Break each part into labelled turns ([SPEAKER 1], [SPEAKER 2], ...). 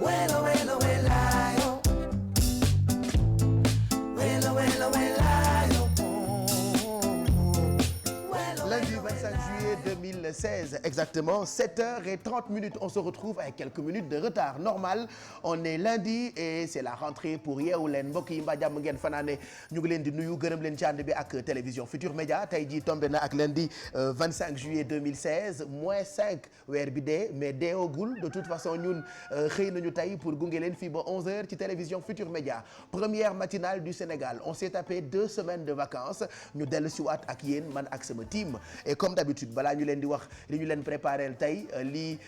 [SPEAKER 1] Wela, wela, wela, yo. Wela, wela, wela, yo.
[SPEAKER 2] Lundi 25 juillet 2016, exactement 7h30. On se retrouve avec quelques minutes de retard normal. On est lundi et c'est la rentrée pour Yeewu Leen mbokk yi mbaa jàmm ngeen fanaane ñu ngi leen di nuyu gërëm leen ci ànd bi ak télévision Futur Média tey jii tombé na ak lundi 25 juillet 2016 -5 weer bi dee mais deewagul de toute façon ñun xëy nañu tey pour gunge leen fii ba 11h ci télévision Futur Média première matinale du Sénégal on s'est tapé 2 semaines de vacances ñu dellu si waat ak yéen man ak sama team et comme d'habitude balaa ñu leen di wax li ñu leen préparé tey lii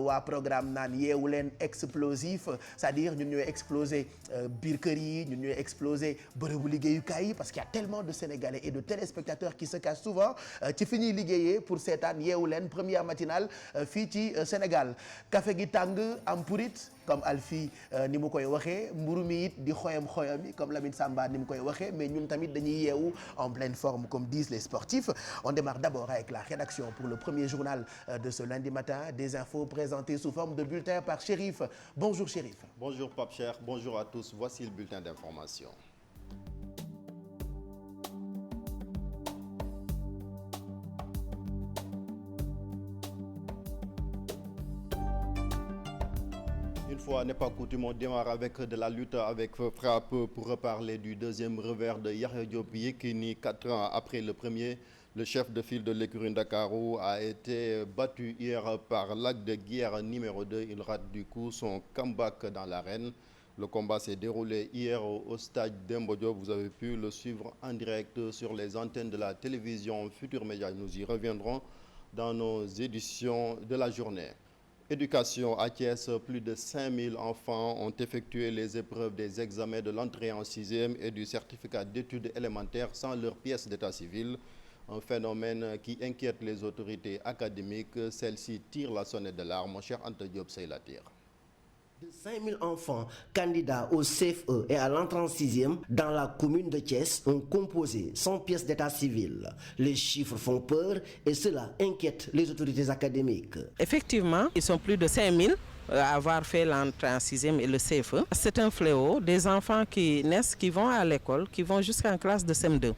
[SPEAKER 2] waa programme naan Yeewu Leen explosif c'est-à-dire ñun ñooy exploser biir kër yi ñun ñooy exploser bërëbu liggéeyukaay yi parce qu'il y a tellement de Sénégalais et de téléspectateurs qui se cachent souvent ci fi ñuy liggéeyee pour seetaan Yeewu Leen première matinale fii ci Sénégal café gi tàng am purit comme Alfie ni mu koy waxee mburu mi it di xoyam yi comme Lamine Samba ni mu koy waxee mais ñun tamit dañuy yeewu en pleine forme comme disent les sportifs. On démarre d'abord avec la rédaction pour le premier journal de ce lundi matin, des infos présentées sous forme de bulletin par Chérif. Bonjour Chérif.
[SPEAKER 3] Bonjour Pape Cheikh, bonjour à tous. Voici le bulletin d'information. Une fois n'est pas coutume, on démarre avec de la lutte avec frappe pour reparler du deuxième revers de Yahya Diop Yékini. 4 ans après le premier, le chef de file de l'écurie Ndakaaru a été battu hier par Lac de Guiers numéro 2. Il rate du coup son comeback dans l'arène. Le combat s'est déroulé hier au stade Demba Diop. Vous avez pu le suivre en direct sur les antennes de la télévision Futur Média. Nous y reviendrons dans nos éditions de la journée. Éducation à Thiès, plus de 5000 enfants ont effectué les épreuves des examens de l'entrée en 6e et du certificat d'études élémentaires sans leur pièce d'état civil. Un phénomène qui inquiète les autorités académiques. Celles-ci tirent la sonnette d'alarme. Mon cher Anta Diop Sey la tire.
[SPEAKER 4] De 5000 enfants candidats au CFE et à l'entrée en 6e dans la commune de Thiès ont composé sans pièce d'état civil. Les chiffres font peur et cela inquiète les autorités académiques.
[SPEAKER 5] Effectivement, ils sont plus de 5000 à avoir fait l'entrée en 6e et le CFE. C'est un fléau, des enfants qui naissent, qui vont à l'école, qui vont jusqu'en classe de CM2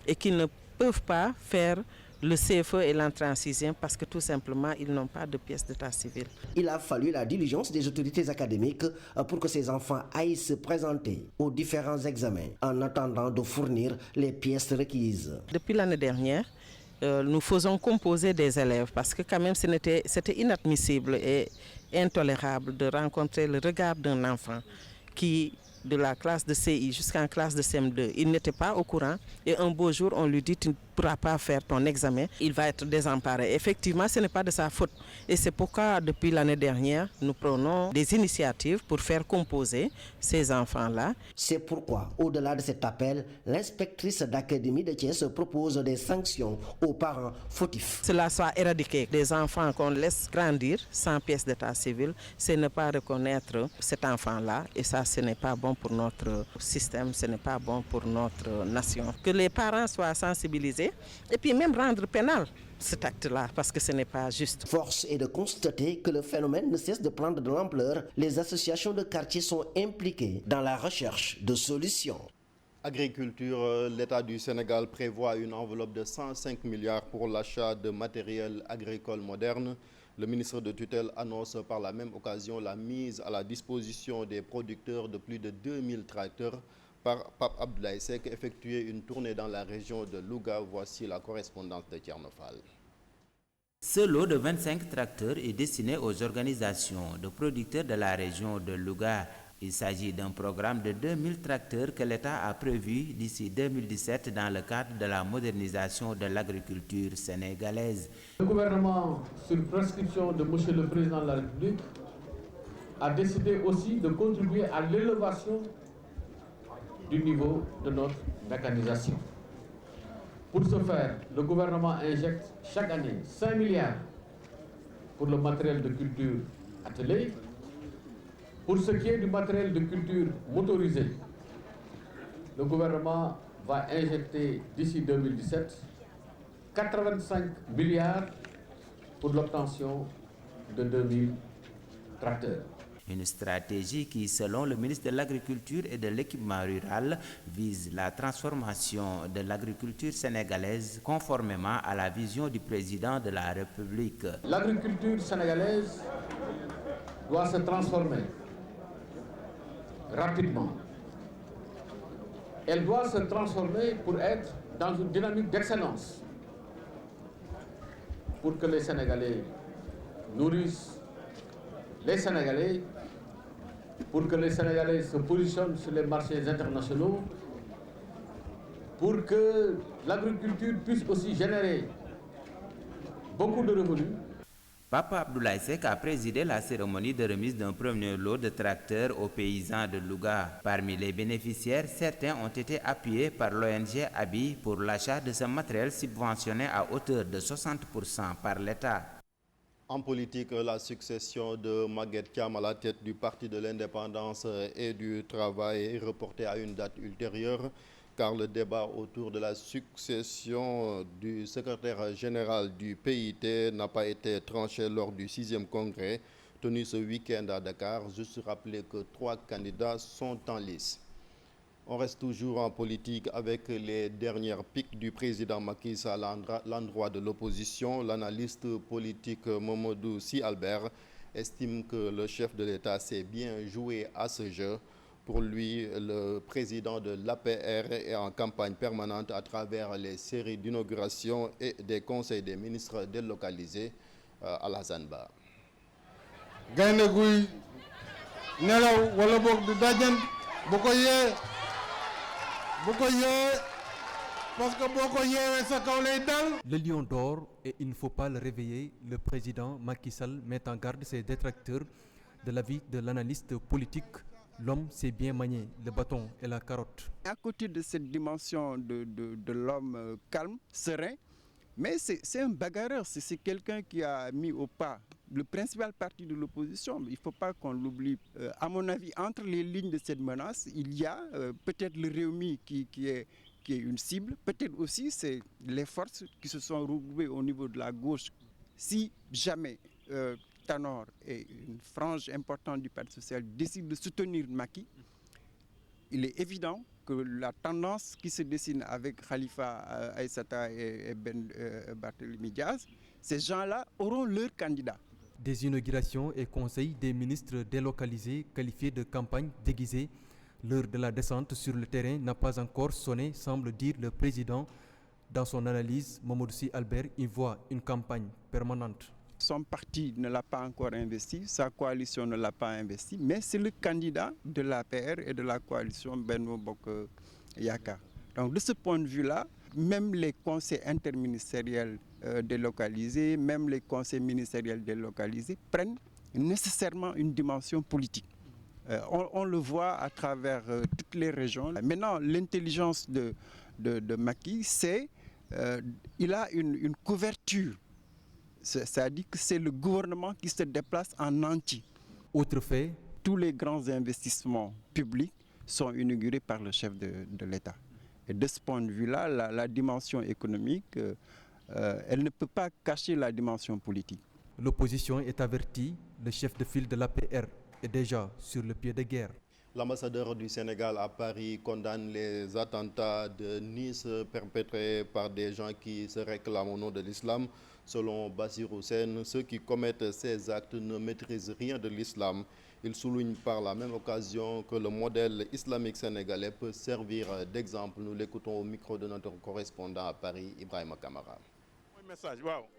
[SPEAKER 5] et qui ne peuvent pas faire le CFE et l'entrée en 6e parce que tout simplement ils n'ont pas de pièce d'état civil. Il a fallu la diligence des autorités académiques pour que ces enfants aillent se présenter aux différents examens en attendant de fournir les pièces requises. Depuis l'année dernière, nous faisons composer des élèves parce que quand même c'était inadmissible et intolérable de rencontrer le regard d'un enfant qui de la classe de CI jusqu'en classe de CM2, il n'était pas au courant et un beau jour on lui dit tu ne pourras pas faire ton examen, il va être désemparé. Effectivement, ce n'est pas de sa faute et c'est pourquoi depuis l'année dernière, nous prenons des initiatives pour faire composer ces enfants-là. C'est pourquoi, au-delà de cet appel, l'inspectrice d'académie de Thiès propose des sanctions aux parents fautifs. Cela soit éradiqué. Des enfants qu'on laisse grandir sans pièce d'état civil, c'est ne pas reconnaître cet enfant-là et ça ce n'est pas bon pour notre système, ce n'est pas bon pour notre nation. Que les parents soient sensibilisés et puis même rendre pénal cet acte-là parce que ce n'est pas juste. Force est de constater que le phénomène ne cesse de prendre de l'ampleur. Les associations de quartier sont impliquées dans la recherche de solutions.
[SPEAKER 3] Agriculture, l'État du Sénégal prévoit une enveloppe de 105 milliards pour l'achat de matériel agricole moderne. Le ministre de tutelle annonce par la même occasion la mise à la disposition des producteurs de plus de 2000 tracteurs par Pape Abdoulaye Seck, effectuer une tournée dans la région de Louga. Voici la correspondance de Thierno Fall.
[SPEAKER 6] Ce lot de 25 tracteurs est destiné aux organisations de producteurs de la région de Louga. Il s'agit d'un programme de 2000 tracteurs que l'État a prévu d'ici 2017 dans le cadre de la modernisation de l'agriculture sénégalaise.
[SPEAKER 7] Le gouvernement, sur prescription de M. le Président de la République, a décidé aussi de contribuer à l'élévation du niveau de notre mécanisation. Pour ce faire, le gouvernement injecte chaque année 5 milliards pour le matériel de culture attelé. Pour ce qui est du matériel de culture motorisé, le gouvernement va injecter d'ici 2017 85 milliards pour l'obtention de 2000 tracteurs.
[SPEAKER 6] Une stratégie qui, selon le ministre de l'Agriculture et de l'Équipement rural, vise la transformation de l'agriculture sénégalaise conformément à la vision du président de la République.
[SPEAKER 7] L'agriculture sénégalaise doit se transformer rapidement. Elle doit se transformer pour être dans une dynamique d'excellence, pour que les Sénégalais nourrissent les Sénégalais, pour que les Sénégalais se positionnent sur les marchés internationaux, pour que l'agriculture puisse aussi générer beaucoup de revenus.
[SPEAKER 6] Papa Abdoulaye Seck a présidé la cérémonie de remise d'un premier lot de tracteurs aux paysans de Louga. Parmi les bénéficiaires, certains ont été appuyés par l'ONG ABI pour l'achat de ce matériel subventionné à hauteur de 60% par l'État.
[SPEAKER 3] En politique, la succession de Maguette Thiam à la tête du Parti de l'Indépendance et du Travail est reportée à une date ultérieure, car le débat autour de la succession du secrétaire général du PIT n'a pas été tranché lors du 6e congrès tenu ce week-end à Dakar. Juste rappeler que 3 candidats sont en lice. On reste toujours en politique avec les dernières piques du président Macky Sall à l'endroit de l'opposition. L'analyste politique Mamadou Sy Albert estime que le chef de l'État s'est bien joué à ce jeu. Pour lui, le président de l'APR est en campagne permanente à travers les séries d'inauguration et des conseils des ministres délocalisés à la Zanba.
[SPEAKER 8] gaynde guy nelaw wala boog du dajan bu ko yee parce que boo ko yeewee sa kaw lay dal.
[SPEAKER 9] Le lion dort et il ne faut pas le réveiller. Le président Macky Sall met en garde ses détracteurs de l'avis de l'analyste politique. L'homme sait bien manier le bâton et la carotte.
[SPEAKER 10] À côté de cette dimension de l'homme calme, serein, mais c'est un bagarreur, c'est quelqu'un qui a mis au pas le principal parti de l'opposition. Il ne faut pas qu'on l'oublie. À mon avis, entre les lignes de cette menace, il y a peut-être le Rewmi qui est une cible, peut-être aussi c'est les forces qui se sont regroupées au niveau de la gauche. Si jamais Tanor et une frange importante du Parti social décident de soutenir Macky, il est évident que la tendance qui se dessine avec Khalifa Aïssata et Barthélémy Diaz, ces gens-là auront leur candidat.
[SPEAKER 9] Des inaugurations et conseils des ministres délocalisés qualifiés de campagne déguisée. L'heure de la descente sur le terrain n'a pas encore sonné, semble dire le président. Dans son analyse, Mamadou Sy Albert y voit une campagne permanente.
[SPEAKER 10] Son parti ne l'a pas encore investi, sa coalition ne l'a pas investi, mais c'est le candidat de l'APR et de la coalition Benno Bokk Yakaar. Donc de ce point de vue-là, même les conseils interministériels délocalisés, même les conseils ministériels délocalisés prennent nécessairement une dimension politique. On le voit à travers toutes les régions. Maintenant, l'intelligence de Macky, c'est il a une couverture. C'est-à-dire que c'est le gouvernement qui se déplace en entier.
[SPEAKER 9] Autre fait,
[SPEAKER 10] tous les grands investissements publics sont inaugurés par le chef de l'État. Et de ce point de vue-là, la dimension économique, elle ne peut pas cacher la dimension politique.
[SPEAKER 9] L'opposition est avertie, le chef de file de l'APR est déjà sur le pied de guerre.
[SPEAKER 3] L'ambassadeur du Sénégal à Paris condamne les attentats de Nice perpétrés par des gens qui se réclament au nom de l'islam. Selon Bassirou Sène, ceux qui commettent ces actes ne maîtrisent rien de l'islam. Il souligne par la même occasion que le modèle islamique sénégalais peut servir d'exemple. Nous l'écoutons au micro de notre correspondant à Paris, Ibrahima Kamara.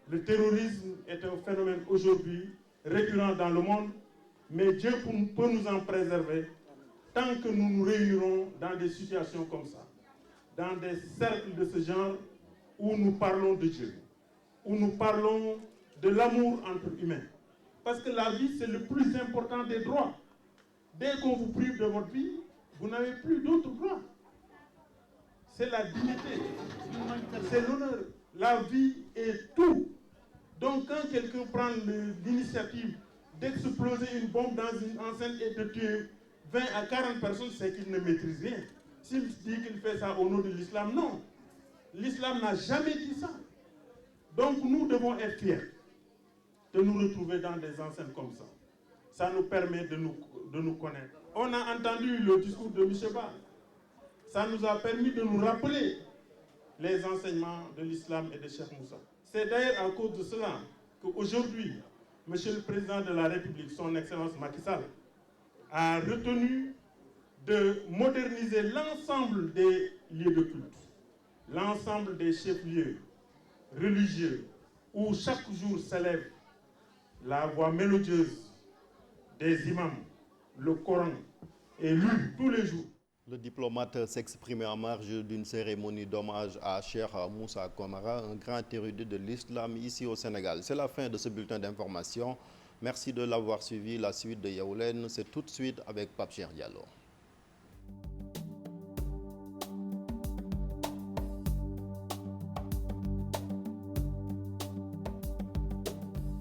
[SPEAKER 8] Le terrorisme est un phénomène aujourd'hui récurrent dans le monde, mais Dieu peut nous en préserver tant que nous nous réunirons dans des situations comme ça, dans des cercles de ce genre où nous parlons de Dieu, où nous parlons de l'amour entre humains. Parce que la vie, c'est le plus important des droits. Dès qu'on vous prive de votre vie, vous n'avez plus d'autres droits. C'est la dignité, c'est l'honneur. La vie est tout. Donc quand quelqu'un prend l'initiative d'exploser une bombe dans une enceinte et de tuer 20 à 40 personnes, c'est qu'il ne maîtrise rien. S'il dit qu'il fait ça au nom de l'islam, non. L'islam n'a jamais dit ça. Donc nous devons être fiers de nous retrouver dans des enceintes comme ça. ça nous permet de nous connaître. On a entendu le discours de M. Ba. Ça nous a permis de nous rappeler les enseignements de l'islam et de Cheikh Moussa. C'est d'ailleurs à cause de cela qu'aujourd'hui, M. le Président de la République, son Excellence Macky Sall, a retenu de moderniser l'ensemble des lieux de culte, l'ensemble des chefs-lieux religieux, où chaque jour s'élève la voix mélodieuse des imams, le Coran est lu tous les jours.
[SPEAKER 3] Le diplomate s'exprimait en marge d'une cérémonie d'hommage à Cheikh Moussa Kamara, un grand érudit de l'islam ici au Sénégal. C'est la fin de ce bulletin d'information. Merci de l'avoir suivi. La suite de Yeewu Leen, c'est tout de suite avec Pape Cheikh Diallo.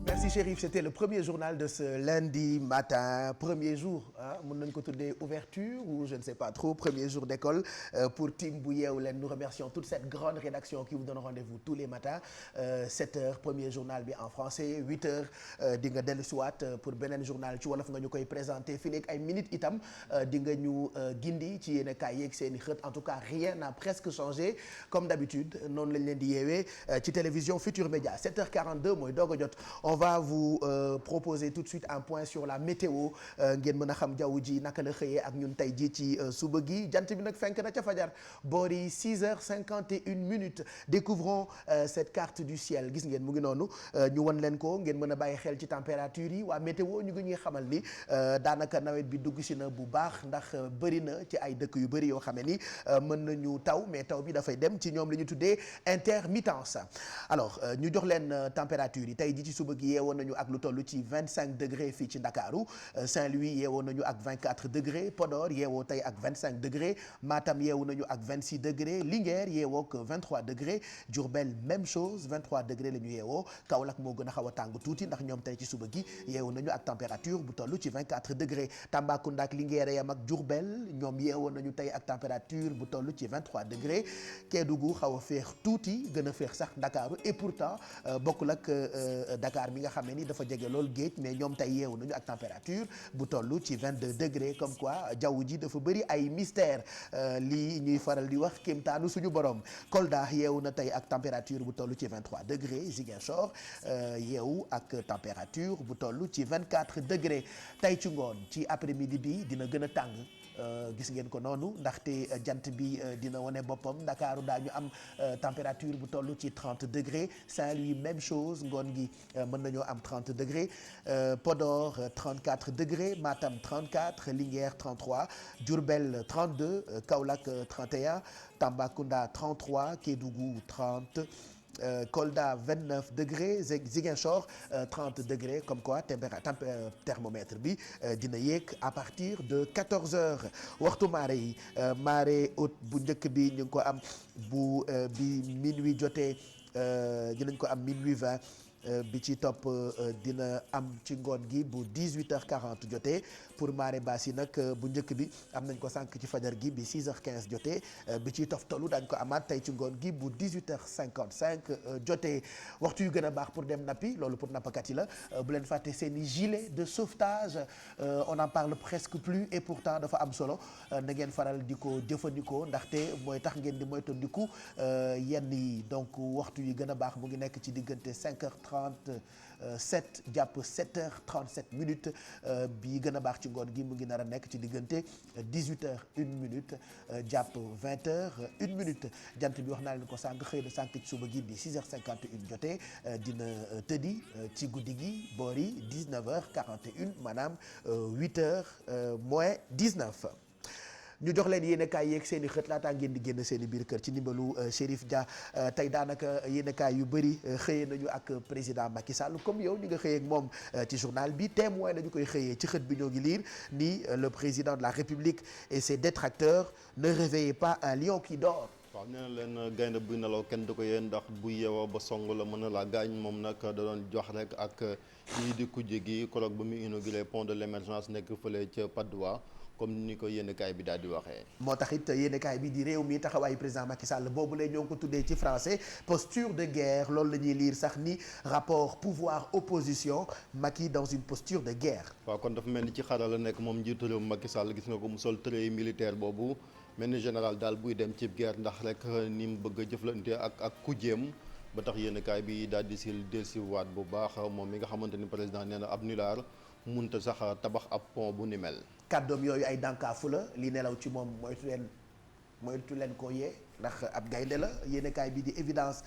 [SPEAKER 2] Merci Chérif, c'était le premier journal de ce lundi matin, premier jour, mën nañu ko tuddee ouverture ou je ne sais pas trop, premier jour d'école pour team bu Yeewu Leen. Nous remercions toute cette grande rédaction qui vous donne rendez-vous tous les matins, 7h premier journal bi en français, 8h di nga dellu siwaat pour beneen journal ci wolof nga ñu koy présenté fii léegi ay minutes itam di nga ñu gindi ci yéen a kaay yeeg seen i xët. En tout cas rien n'a presque changé comme d'habitude noonu lañ leen di yeewee ci télévision Futur Média. 7h42 mooy doog a jot. On va vous proposer tout de suite un point sur la météo ngeen mën a xam jaww ji naka la xëyee ak ñun tey ji ci suba gi. Jant bi nag fenk na ca fajar boori 6h51. Découvrons cette carte du ciel. Gis ngeen mu ngi noonu ñu won leen ko ngeen mën a bàyyi xel ci température yi. Waa météo ñu ngi ñuy xamal ni daanaka nawet bi dugg si na bu baax ndax bëri na ci ay dëkk yu bëri yoo xam ne ni mën nañu taw mais taw bi dafay dem ci ñoom la ñu tuddee intermittence. Alors ñu jox leen température yi tey ji ci suba gi yeewoon nañu ak lu toll ci 25 degrés fii ci Ndakaaru. Saint-Louis yeewoon nañu ak 24 degrés. Podor yeewoo tey ak 25 degrés. Matam yeewu nañu ak 26 degrés. Linguère yeewoo ak 23 degrés. Diourbel même chose 23 degrés la ñu yeewoo. Kaolack moo gën a xaw a tàng tuuti ndax ñoom tey ci suba gi yeewu nañu ak température bu toll ci 24 degrés. Tambacounda ak Linguère yam ak Diourbel ñoom yeewoon nañu tey ak température bu toll ci 23 degrés. Kédougou xaw a féex tuuti gën a féex sax Ndakaaru et pourtant bokkul ak Dakar mi nga xam ne ni dafa jege lool géej mais ñoom tey yeewu nañu ak température bu toll ci 22 degrés. Comme quoi jaww ji dafa bëri ay mystère lii ñuy faral di wax kéemtaanu suñu borom. Kolda yeewu na tey ak température bu toll ci 23 degrés. Ziguinchor yeewu ak température bu toll ci 24 degrés. Tey ci ngoon ci après-midi bi dina gën a tàng. Gis ngeen ko noonu ndaxte jant bi dina wane boppam. Ndakaaru daañu am température bu toll ci 30 degrés. Saint-Louis même chose ngoon gi mën nañoo am 30 degrés. Podor 34 degrés. Matam 34. Linguère 33. Diourbel 32. Kaolack 31. Tambacounda 33. Kédougou 30. Kolda 29 degrés. Ziguinchor 30 degrés. Comme quoi thermomètre bi dina yéeg à partir de 14h. waxtu marée yi marée haute bu njëkk bi ñu ngi ko am bu bi minuit jotee dinañ ko am minuit 20. Bi ci topp dina am ci ngoon gi bu 18h40 jotee. Pour marée basse yi nag bu njëkk bi am nañ ko sànq ci fajar gi bi 6h15 jotee. Bi ciy toftalu dañ ko amaat tey ci ngoon gi bu 18h55 jotee. Waxtu yu gën a baax pour dem nappi loolu pour nappkat yi la bu leen fàtte seen i gilet de sauvetage on en parle presque plus et pourtant dafa am solo na ngeen faral di ko jëfandikoo ndaxte mooy tax ngeen di moytandiku yenn yi. Donc waxtu yi gën a baax mu ngi nekk ci diggante 5h37 jàpp 7h37 bi gën a baax ci ngoon gi mu ngi nar a nekk ci diggante 18h01 jàpp 20h01. Jant bi wax naa leen ko sànq xëy na sànq ci suba gi bi 6h51 jotee dina tëddi ci guddi gi boori 19h41 maanaam 8h moins 19. ñu jox leen yéenekaay yeeg seen i xët laataa ngeen di génn seen i biir kër ci ndimbalu Chérif Dia. Tey daanaka yéenekaay yu bëri xëyee nañu ak président Macky Sall comme yow ni nga xëyee ak moom ci journal bi. Témoin dañu koy xëyee ci xët bi ñoo ngi liir ni le président de la République et ses détracteurs ne réveillez pas un lion qui dort.
[SPEAKER 3] waaw nee na leen gaynde buy nelaw kenn du ko yee ndax bu yeewoo ba song la mën na laa gaañ moom nag da doon jox rek ak ñii di kujje gi koroog ba mu inauguré pont de l'émergence nekk fële ca Patte d'Oie comme ni ko yéenekaay bi daal di waxee.
[SPEAKER 2] moo tax it yéenekaay bi di réew mi taxawaayu président Macky Sall boobu la ñoo ngi ko tuddee ci français posture de guerre loolu la ñuy lire sax ni rapport pouvoir opposition Macky dans une posture de guerre.
[SPEAKER 3] waaw kon dafa mel ni ci xarala la nekk moom njiitu réew Macky Sall gis nga ko mu sol trait militaire boobu mel ni général daal buy dem ci guerre ndax rek ni mu bëgg a jëflante ak kujjeem ba tax yéenekaay bi daal di dellusiwaat bu baax moom mi nga xamante ni président nee na ab nulaar munta sax tabax ab pont bu ni mel.
[SPEAKER 2] kàddoom yooyu ay dànkaafu la li nelaw ci moom moytu leen ko yee ndax ab gaynde la yéenekaay bi di évidence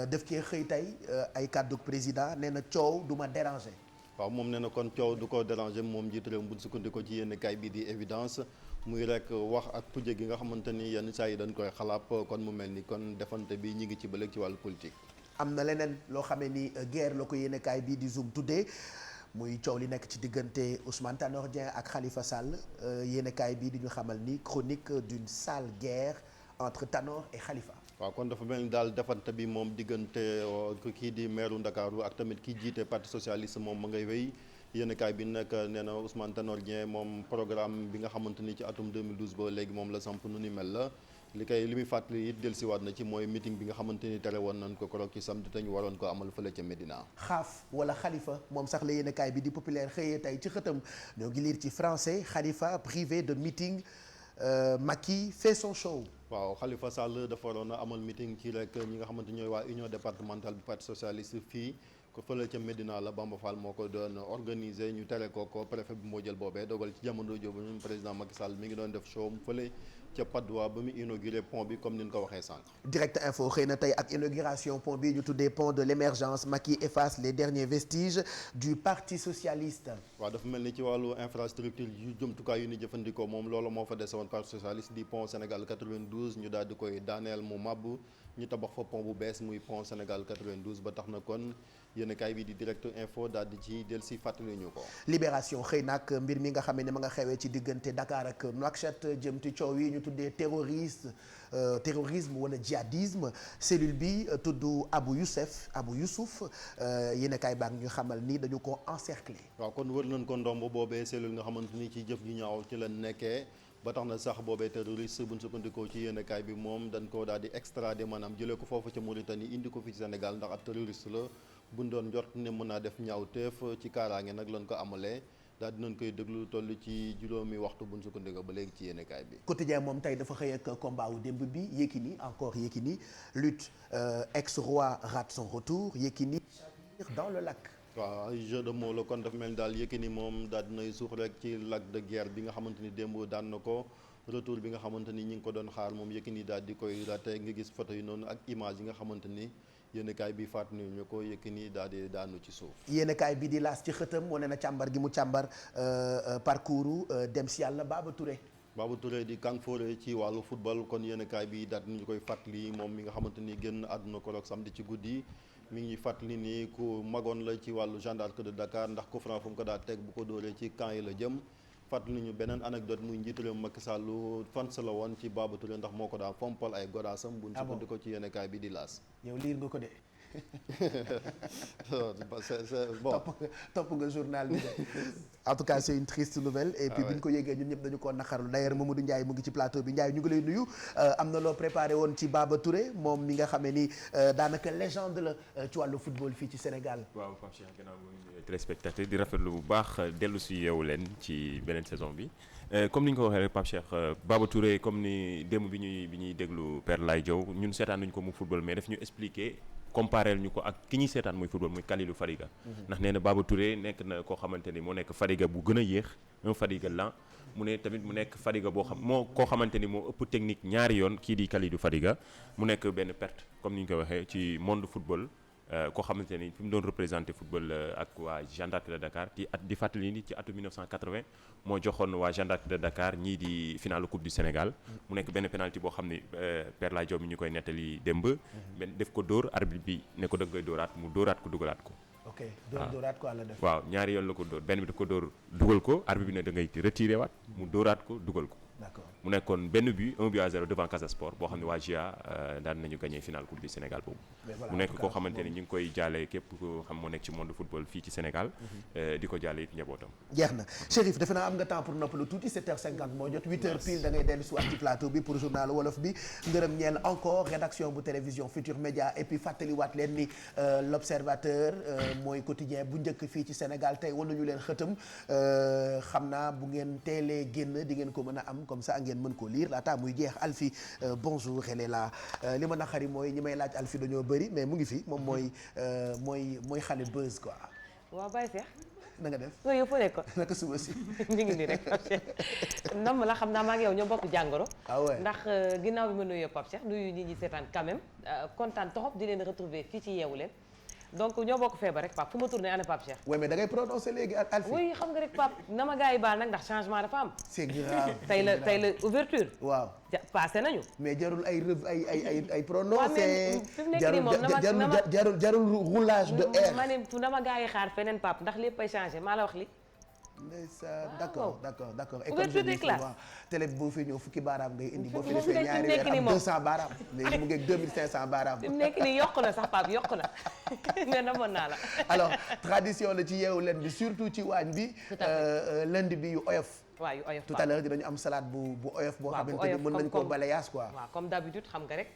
[SPEAKER 2] def cee xëy tey ay kàddug président nee na coow du ma déranger.
[SPEAKER 3] waaw moom nee na kon coow du ko déranger moom njiitu réew bu ñu sukkandikoo ci yéenekaay bi di évidence muy rek wax ak kujje gi nga xamante ni yenn saa yi dañ koy xalaat kon mu mel ni kon defante bi ñi ngi ci bële ci wàllu politique.
[SPEAKER 2] am na leneen loo xamee ni guerre la ko yéenekaay bi di zoom tuddee. muy coow li nekk ci diggante Ousmane Tanor Dieng ak Khalifa Sall yéenekaay bi di ñu xamal ni chronique d'une sale guerre entre Tanor et Khalifa.
[SPEAKER 3] waaw kon dafa mel ni daal defante bi moom diggante kii di maire Ndakaaru ak tamit kii jiite parti socialiste moom ma ngay wéy yéenekaay bi nag nee na Ousmane Tanor Dieng moom programme bi nga xamante ni ci atum 2012 ba léegi moom la samp nu ni mel la. li muy fàttali it dellusiwaat na ci mooy meeting bi nga xamante ni tere woon nañ ko keroog ci samedi te ñu waroon ko amal fële ca Médina.
[SPEAKER 2] xaaf wala Khalifa moom sax la yéenekaay bi di populaire xëyee tey ci xëtam ñoo ngi lire ci français Khalifa privé de meeting Macky fait son show.
[SPEAKER 3] waaw Khalifa Sall dafa waroon a amal meeting ci rek ñi nga xamante ñooy waa union départementale bu parti socialiste fii ko fële ca Médina la Bamba Fall moo ko doon organiser ñu tere ko préfet bi moo jël boobee dogal ci jamono jooju ñun président Macky Sall mi ngi doon def show mu fële ca Patte d'Oie ba mu inauguré pont bi comme ni ñu ko waxee sànq.
[SPEAKER 2] Direct Info xëy na tey ak inauguration pont bi ñu tuddee pont de l'émergence Macky efface les derniers vestiges du parti socialiste.
[SPEAKER 3] waaw dafa mel ni ci wàllu infrastructure yu jumtukaay yu ni jëfandikoo moom loolu moo fa desewoon parti socialiste di pont Sénégal 92 ñu daal di koy daaneel mu màbb ñu tabax fa pont bu bees muy pont Sénégal 92 ba tax na kon yéenekaay bi di Direct Info daal di ci del si fàttali ñu ko.
[SPEAKER 2] Libération xëy nag mbir mi nga xam ne ma nga xewee ci diggante Dakar ak Nouakchott jëm ci coow yi ñu tuddee terrorisme wala djihadisme cellule bi tudd Abou Youssouf yéenekaay baa ngi ñu xamal ni dañu ko encercler.
[SPEAKER 3] waaw kon wër nañ ko ndomb boobee cellule nga xamante ni ci jëf ju ñaaw ci la nekkee ba tax na sax boobee terroriste buñ sukkandikoo ci yéenekaay bi moom dañ ko daal di extradé maanaam jëlee ko foofu ca Mauritanie indi ko fi ci Sénégal ndax ab terroriste la buñ doon jot ne mën naa def ñaawteef ci kaaraange nag lañ ko amalee daal dinañ koy déglu toll ci juróomi waxtu buñ sukkandikoo ba léegi ci yéenekaay bi.
[SPEAKER 2] Quotidien moom tey dafa xëy ak combat wu démb bi Yékini lutte ex-roi rate son retour Yékini dans le lac.
[SPEAKER 3] waaw ay jeu de mots la kon dafa mel ni daal Yékini moom daal dinay suux rek ci lac de guerre bi nga xamante ni démb daan na ko retour bi nga xamante ni ñi ngi ko doon xaar moom Yékini daal di koy raté nga gis photo yi noonu ak image yi nga xamante ni yéenekaay bi fàttali ñu ko Yékini daal di daanu ci suuf.
[SPEAKER 2] yéenekaay bi di laas ci xëtam wane na càmbar gi mu càmbar parcours dem si yàlla Baba Touré.
[SPEAKER 3] Baba Touré di kàng foore ci wàllu football kon yéenekaay bi daal di ñu koy fàttali moom mi nga xamante ni génn àdduna ko rek samedi ci guddi. mi ngi fàttali ni ku magoon la ci wàllu Jeanne d'Arc de Dakar ndax coup franc fu mu ko daa teg bu ko dóoree ci camp yi la jëm fàttali ñu beneen anecdote muy njiitu réew Macky Sall fans la woon ci Baba Touré ndax moo ko daa fompal ay godaasam bu ñu sukkandikoo ci yéenekaay bi di laas.
[SPEAKER 2] yow liir nga ko de.
[SPEAKER 3] bon
[SPEAKER 2] topp nga journal bi de en tout cas c'est une triste nouvelle et puis bi ñu ko yéegee ñun ñëpp dañu koo naqarlu d'ailleurs Mamadou Ndiaye mu ngi ci plateau bi Ndiaye ñu ngi lay nuyu am na loo préparé woon ci Baba Touré moom mi nga xamee ni daanaka légende la ci wàllu football fii ci Sénégal.
[SPEAKER 11] waaw Pape Cheikh gannaaw mooy téléspectateur di rafetlu bu baax dellu si yeewu leen ci beneen saison bi comme ni ñu ko waxee rek Pape Cheikh Baba Touré comme ni démb bi ñuy déglu Père Laye Diaw ñun seetaan nañu ko mu football mais daf ñu expliquer compareel ñu ko ak ki ñuy seetaan muy football muy Kalilou Fadiga ndax nee na Baba Touré nekk na koo xamante ni moo nekk Fadiga bu gën a yéex un Fadiga lent mu ne tamit mu nekk Fadiga boo xam moo koo xamante ni moo ëpp technique ñaari yoon kii di Kalidou Fadiga mu nekk benn perte comme ni ñu ko waxee ci monde football koo xamante ni fi mu doon représenté football ak waa Jeanne d'Arc de Dakar di fàttali ni ci atu 1980 moo joxoon waa Jeanne d'Arc de Dakar ñii di finalu coupe du Sénégal mu nekk benn penalty boo xam ni Père Laye Diop mi ñu koy nettali démb benn def ko dóor arbitre bi ne ko da nga koy dóoraat mu dóoraat ko dugalaat ko
[SPEAKER 2] ok dóoraat ko la def
[SPEAKER 11] waaw ñaari yoon la ko dóor benn bi daf ko dóor dugal ko arbitre bi ne da ngay retiré waat mu dóoraat ko dugal ko
[SPEAKER 2] d'accord
[SPEAKER 11] mu nekkoon benn but 1-0 devant Casa Sport boo xam ne waa GIA daan nañu gagné finale coupe du Sénégal boobu. mu nekk koo xamante ni ñu ngi koy jaale képp koo xam moo nekk ci monde football fii ci Sénégal. di ko jaale it njabootam.
[SPEAKER 2] jeex na Chérif defe naa am nga temps pour noppalu tuuti 7h50 moo jot 8h pile da ngay dellu si waat ci plateau bi pour journal wolof bi ngërëm ñeel encore rédaction bu télévision Futur Média et puis fàttaliwaat leen ni l'observateur mooy quotidien bu njëkk fii ci Sénégal tey wan nañu leen xëtam xam naa bu ngeen teelee génn di ngeen ko mën a am comme ça ngeen mën ko lire laata muy jeex Alfie bonjour elle est là li ma naqari mooy ñi may laaj Alfie dañoo bëri mais mu ngi fi moom mooy xale buzz quoi.
[SPEAKER 12] waaw Baye Cheikh.
[SPEAKER 2] na nga def
[SPEAKER 12] loolu yëpp nekk ko.
[SPEAKER 2] naka suba si.
[SPEAKER 12] ñu ngi nii rek Pape Cheikh. nam la xam naa maa ngi yow ñoo bokk jàngoro.
[SPEAKER 2] ah ouais
[SPEAKER 12] ndax ginnaaw bi ma nuyoo Pape Cheikh nuyu nit ñi seetaan quand même kontaan trop di leen retrouver fii ci yeewu leen donc ñoo bokk feebar rek Pape fu ma tourné ana Pape Cheikh.
[SPEAKER 2] oui mais da ngay prononcer léegi Alfie.
[SPEAKER 12] oui xam nga rek Pape na ma gars yi baal nag ndax changement dafa am.
[SPEAKER 2] c'est grave
[SPEAKER 12] tey la ouverture.
[SPEAKER 2] waaw
[SPEAKER 12] passé nañu.
[SPEAKER 2] mais jarul ay prononcé.
[SPEAKER 12] fi mu nekk nii moom
[SPEAKER 2] jarul roulage de air.
[SPEAKER 12] ma ne na ma gars yi xaar feneen Pape ndax lépp ay changé maa la wax li.
[SPEAKER 2] ndeysaan d'accord. et comme
[SPEAKER 12] ouverture
[SPEAKER 2] je dis
[SPEAKER 12] des classes.
[SPEAKER 2] souvent télé boo fi ñëw fukki baaraam ngay indi boo fi
[SPEAKER 12] moom
[SPEAKER 2] defee ñaari weer am
[SPEAKER 12] moom
[SPEAKER 2] 200 baaraam léegi mu ngi 2500 baaraam.
[SPEAKER 12] fi mu nekk nii yokku na sax Pape yokku na mais namoon naa la.
[SPEAKER 2] alors tradition la ci yeewu leen bi surtout ci waañ bi. lundi bi yu oyof.
[SPEAKER 12] waaw yu oyof
[SPEAKER 2] tout à l'heure dinañu am salade bu oyof boo xamante ni mën nañu koo balayage quoi.
[SPEAKER 12] waaw comme d'habitude xam nga rek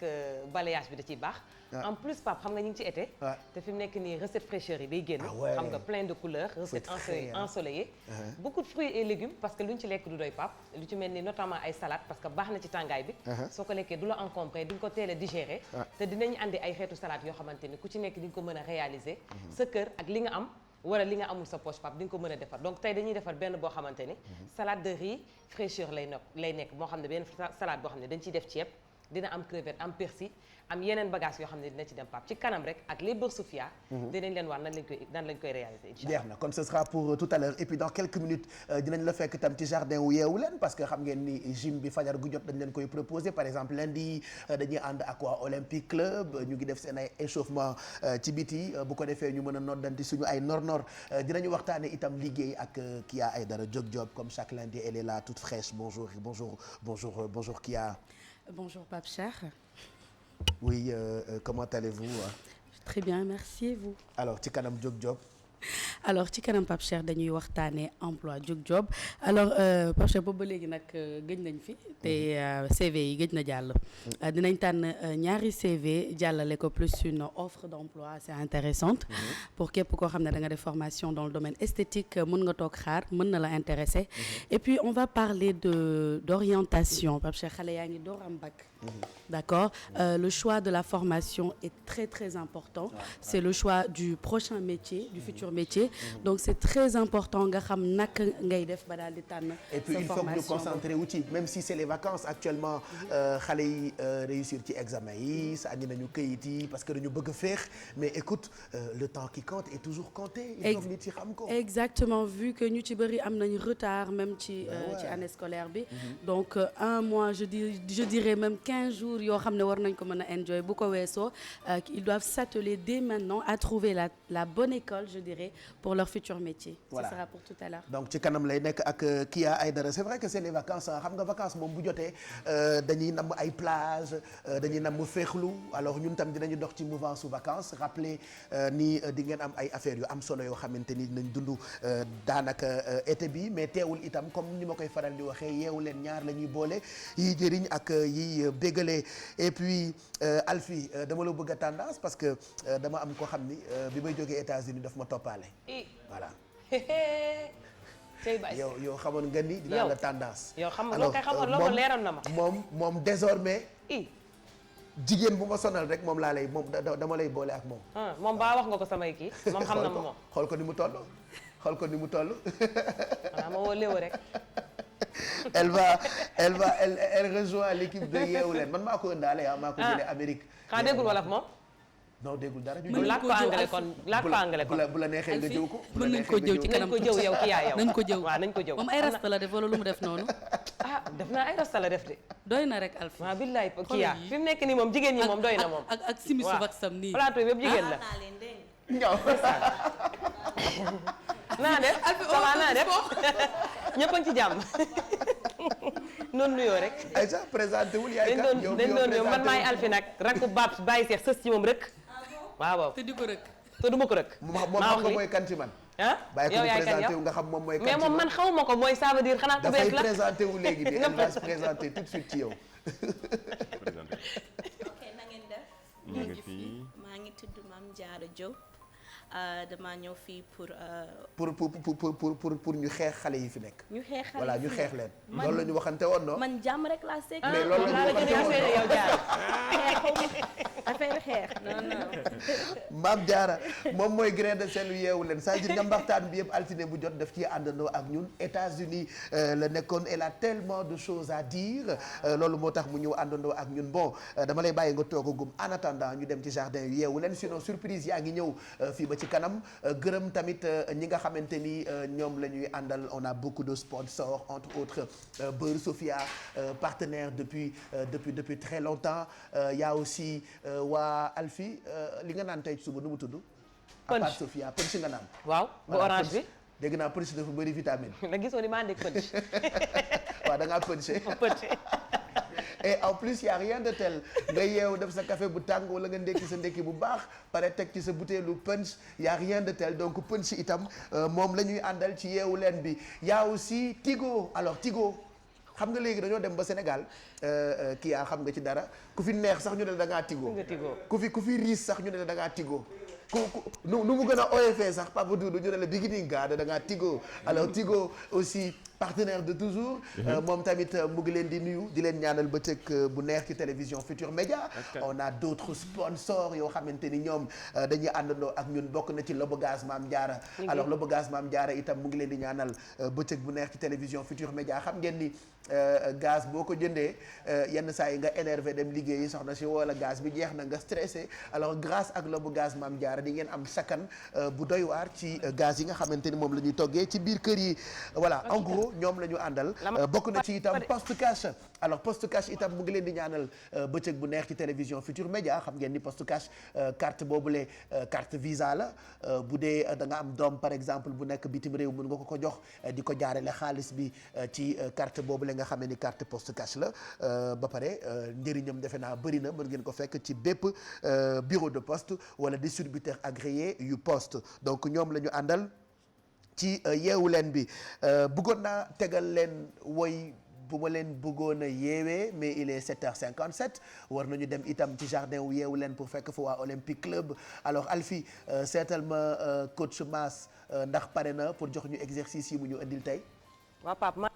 [SPEAKER 12] balayage bi da ciy baax. en plus Pape xam nga ñu ngi ci été. te fi mu nekk nii recette fraîcheur yi day génn. xam nga plein de couleurs recette ensoleillée. beaucoup de fruits et légumes parce que lu ñu ci lekk du doy Pape lu ci mel ni notamment ay salade parce que baax na ci tàngaay bi. soo ko lekkee du la encombré di nga ko teel a digérer. te dinañ andi ay xeetu salade yoo xamante ni ku ci nekk di nga ko mën a réaliser. sa kër ak li nga am. wala li nga amul sa poche Pape di nga ko mën a defar donc tey dañuy defar benn boo xamante ni salade de riz fraîcheur lay nekk moo xam ne benn salade boo xam ne dañ ciy def ceeb dina am crevette am persil am yeneen bagage yoo xam ne dina ci dem Pape ci kanam rek ak les beurre sofia dinañ leen wax nan lañ koy réaliser incha allah.
[SPEAKER 2] jeex na kon ce sera pour tout à l'heure et puis dans quelques minutes dinañ la fekk tam ci jardin wu yeewu leen parce que xam ngeen ni gym bi fajar gu jot dañ leen koy proposer par exemple lundi dañuy ànd Aqua Olympic Club ñu ngi def seen ay échauffement ci biti bu ko defee ñu mën a noddanti suñu ay nor dinañu waxtaane itam liggéey ak Kia Aïdara Job comme chaque lundi elle est là toute fraîche bonjour Kia.
[SPEAKER 13] Bonjour Pape Cheikh.
[SPEAKER 2] Oui, comment allez-vous?
[SPEAKER 13] Très bien, merci et vous?
[SPEAKER 2] Alors ci kanam Job.
[SPEAKER 13] alors ci kanam Pape Cheikh dañuy waxtaanee emploi job alors Pape Cheikh boobu ba léegi nag gëj nañ fi te CV yi gëj na jàll dinañ tànn ñaari CV jàllale ko plus une offre d'emploi assez intéressante pour képp koo xam ne da nga def formation dans le domaine esthétique mën nga toog xaar mën na la intéresser et puis on va parler d'orientation Pape Cheikh xale yaa ngi door am bac d'accord le choix de la formation est très très important c'est le choix du prochain métier du futur métier donc c'est très important nga xam naka ngay def ba daal di tànn
[SPEAKER 2] et puis il faut que ñu concentrer wu ci même si c'est les vacances actuellement xale yi réussir ci examen yi sànni nañu këyit yi parce que dañu bëgg a féex mais écoute le temps qui compte est toujours compté il faut nit ci xam ko
[SPEAKER 13] exactement vu que ñu ci bëri am nañu retard même ci année scolaire bi donc un mois je dirais même 15 jours yoo xam ne war nañ ko mën a enjoy bu ko weesoo ils doivent s'atteler dès maintenant à trouver la bonne école je dirais pour leur futur métier. Voilà. Ce sera pour tout à l'heure.
[SPEAKER 2] Donc ci kanam lay nekk ak Kia Aïdara c'est vrai que c'est les vacances xam nga vacances moom bu jotee dañuy namm ay plage dañuy namm féexlu alors ñun tam dinañu dox ci mouvance su vacances rappeler ni di ngeen am ay affaires yu am solo yoo xamante ni dinañ dund daanaka été bi mais teewul itam comme ni ma koy faral di waxee yeewu leen ñaar la ñuy boole yi jëriñ ak yi bégale et puis Alfie dama la bëgg a tendance parce que dama am ko xam ni bi may jógee États-Unis daf ma toppaale voilà yow xamoon nga ni dinaa la tendance
[SPEAKER 12] yow xam nga kay xamoon loolu leeroon na ma
[SPEAKER 2] moom désormais jigéen bu ma sonal rek moom laa lay moom dama lay boole ak moom
[SPEAKER 12] moom baa wax nga ko samay kii moom xam na ma moom
[SPEAKER 2] xool ko ni mu toll
[SPEAKER 12] ma woo léew rek
[SPEAKER 2] elle rejoint l'équipe de Yeewu Leen man maa ko ëndaale maa ko jëlee Amérique
[SPEAKER 12] xanaa déggul wolof moom
[SPEAKER 2] non déggul dara
[SPEAKER 12] laaj ko anglais kon
[SPEAKER 2] bu la neexee nga jëw ko
[SPEAKER 13] mën nañ ko jëw ci kanam
[SPEAKER 12] nañ ko jëw yow ki yaa yow
[SPEAKER 13] nañ ko jëw
[SPEAKER 12] waaw nañ ko jëw
[SPEAKER 13] moom ay rasta la def wala lu mu def noonu
[SPEAKER 12] def naa ay rasta la def de
[SPEAKER 13] doy na rek Alfi
[SPEAKER 12] waaw billaay ki yaa fi mu nekk nii moom jigéen ñi moom doy na moom
[SPEAKER 13] ak simisu vaxam nii
[SPEAKER 12] plateau yëpp jigéen la naa def ça va naa def ñëpp a ngi ci jàmm noonu nuyoo rek.
[SPEAKER 2] Aïcha présenté wul yaay kan
[SPEAKER 12] yow dañ doon nuyoo man maay Alfi nag rakku Baab bàyyi seex sës ci moom rek. waaw
[SPEAKER 13] te di ko rëkk.
[SPEAKER 12] te du ma ko rëkk.
[SPEAKER 2] moom xam nga mooy kan ci man.
[SPEAKER 12] ah yow yaay kan yow
[SPEAKER 2] nga xam moom mooy kan
[SPEAKER 12] mais moom man xawuma ko mooy ça veut dire xanaa ku bees la
[SPEAKER 2] dafay présenté wu léegi nii elle va se présenter tout de suite ci yow.
[SPEAKER 14] ok na ngeen def. maa ngi tudd Mame Diarra Diop. damaa ñëw fii pour
[SPEAKER 2] ñu xeex xale yi fi nekk.
[SPEAKER 14] ñu xeex xale
[SPEAKER 2] voilà ñu xeex leen. loolu la ñu waxante woon non.
[SPEAKER 14] man jàmm rek laa sekk.
[SPEAKER 2] mais loolu la ñu waxante woon
[SPEAKER 12] yow jaar.
[SPEAKER 14] affaire xeex non non.
[SPEAKER 2] Mame Diarra moom mooy grain de sel yeewu leen c'est-à-dire nga mbaxtaan bi yëpp altine bu jot daf ci àndandoo ak ñun États-Unis la nekkoon elle a tellement de choses à dire loolu moo tax mu ñëw àndandoo ak ñun bon dama lay bàyyi nga toog gum en attendant ñu dem ci jardin yu yeewu leen sinon surprise yaa ngi ñëw fii ba ci kanam gërëm tamit ñi nga xamante ni ñoom la ñuy àndal on a beaucoup de sponsors entre autres Beurre Sofia partenaire depuis très longtemps y a aussi waa Alfi li nga naan tey ci suba nu mu tudd. à part Sofia punch nga naan.
[SPEAKER 12] waaw bu orange bi.
[SPEAKER 2] dégg naa punch dafa bëri vitamine.
[SPEAKER 12] nga gisoo ni maa ndeg punch.
[SPEAKER 2] waaw da ngaa punché. et en plus y a rien de tel nga yeewu def sa café bu tàng wala nga ndekki sa ndekki bu baax pare teg ci sa butéelu punch y a rien de tel donc punch itam moom la ñuy àndal ci yeewu leen bi y a aussi Tigo alors Tigo xam nga léegi dañoo dem ba Sénégal kii yaa xam nga ci dara ku fi neex sax ñu ne da ngaa Tigo ku fi riis sax ñu ne da ngaa Tigo nu mu gën a oyofee sax Papa Doudou ñu ne la beginning ga da ngaa Tigo alors Tigo aussi partenaire de toujours moom tamit mu ngi leen di nuyu di leen ñaanal bëccëg bu neex ci télévision Futur Média on a d'autres sponsors yoo xamante ni ñoom dañuy àndandoo ak ñun bokk na ci Lobo Gaz Mame Diarra alors Lobo Gaz Mame Diarra itam mu ngi leen di ñaanal bëccëg bu neex ci télévision Futur Média xam ngeen ni gaz boo ko jëndee yenn saa yi nga énervé dem liggéeyi soxna si wala gaz bi jeex na nga stressé alors grâce ak Lobo Gaz Mame Diarra di ngeen am sakkan bu doy waar ci gaz yi nga xamante ni moom la ñuy toggee ci biir kër yi voilà en gros ñoom la ñu àndal bokk na ci itam Poste Cash alors Poste Cash itam mu ngi leen di ñaanal bëccëg bu neex ci télévision Futur Média xam ngeen ni Poste Cash carte boobule carte visa la bu dee da nga am doom par exemple bu nekk bitim réew mën nga ko jox di ko jaarale xaalis bi ci carte boobule nga xam ne ni carte Poste Cash la ba pare njëriñam defe naa bëri na mën ngeen ko fekk ci bépp bureau de poste wala distributeur agréé yu poste donc ñoom la ñu àndal ci yeewu leen bi bëggoon naa tegal leen woy bu ma leen bëggoon a yeewee mais il est 7h57 war nañu dem itam ci jardin wu yeewu leen pour fekk fa waa Olympique Club alors Alfi seetal ma coach Mass ndax pare na pour jox ñu exercice yi mu ñu indil tey.
[SPEAKER 12] waa Pape ma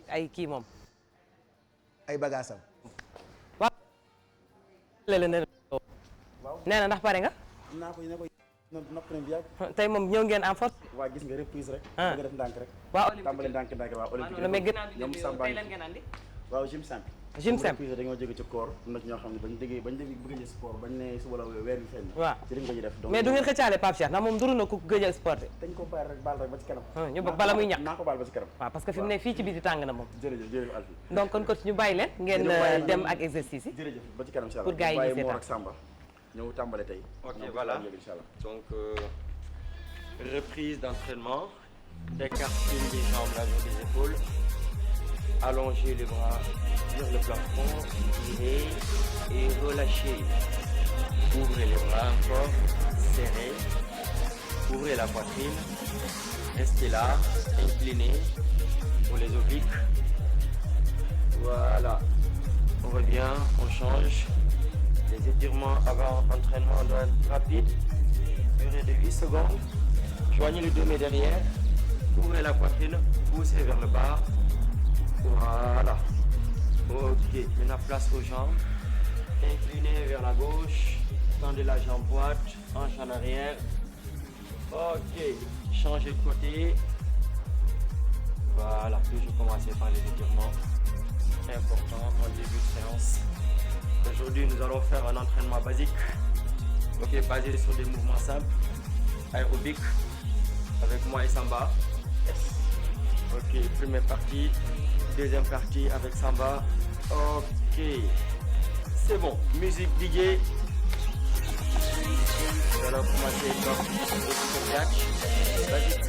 [SPEAKER 12] ay kii moom.
[SPEAKER 2] ay bagaasam.
[SPEAKER 12] waaw. nee na ndax pare nga.
[SPEAKER 15] naa ko nopp nañ bi yàgg.
[SPEAKER 12] tey moom ñëw ngeen en force.
[SPEAKER 15] waa gis nga reprise rek. nga def ndànk rek.
[SPEAKER 12] waaw Olympique
[SPEAKER 15] tàmbale ndànk waa Olympique.
[SPEAKER 12] mais gën a
[SPEAKER 15] ñoom Samba
[SPEAKER 12] tey lan ngeen andi.
[SPEAKER 15] waaw gym simple.
[SPEAKER 12] gym simple
[SPEAKER 15] dañoo jóge ci koor am na ci ñoo xam ne bañ bëgg a sport bañ ne suba la weer bi feeñ.
[SPEAKER 12] waaw
[SPEAKER 15] ci lañ ko def
[SPEAKER 12] mais du ngeen xëccaale Pape Cheikh ndax moom duru na ku gëj a sport.
[SPEAKER 15] dañ ko bàyyi rek baal rek ba ci kanam.
[SPEAKER 12] ñu bala muy ñàkk
[SPEAKER 15] naa ko baal ba ci kanam.
[SPEAKER 12] waaw parce que fi mu ne fii ci biti tàng na moom.
[SPEAKER 15] jërëjëf Alfi.
[SPEAKER 12] donc kon ñu bàyyi leen ngeen dem ak exercice yi.
[SPEAKER 15] jërëjëf ba ci kanam incha allah
[SPEAKER 12] pour gars yi ñu
[SPEAKER 15] seetaan Samba ñëw tàmbale tey.
[SPEAKER 16] ok voilà donc reprise d'entraînement, écarter les jambes l'avant des épaules, allonger les bras sur le plafond, tirer et relâcher. Ouvrez les bras encore, serrez, ouvrez la poitrine, restez là, inclinez pour les obliques. Voilà, on revient, on change. Les étirements avant entraînement doivent être rapides, durée de 8 secondes. Joignez les deux mains derrière, ouvrez la poitrine, poussez vers le bas. Voilà. Ok, maintenant place aux jambes. Inclinez vers la gauche, tendez la jambe droite, hanche en arrière. Ok, changez de côté. Voilà, toujours commencer par les étirements. Important en début de séance. Aujourd'hui, nous allons faire un entraînement basique. Ok, basé sur des mouvements simples, aérobiques. Avec moi et Samba. Ok, première partie, deuxième partie avec Samba. Ok, c'est bon. Musique DJ. Nous allons commencer par le catch. Basique.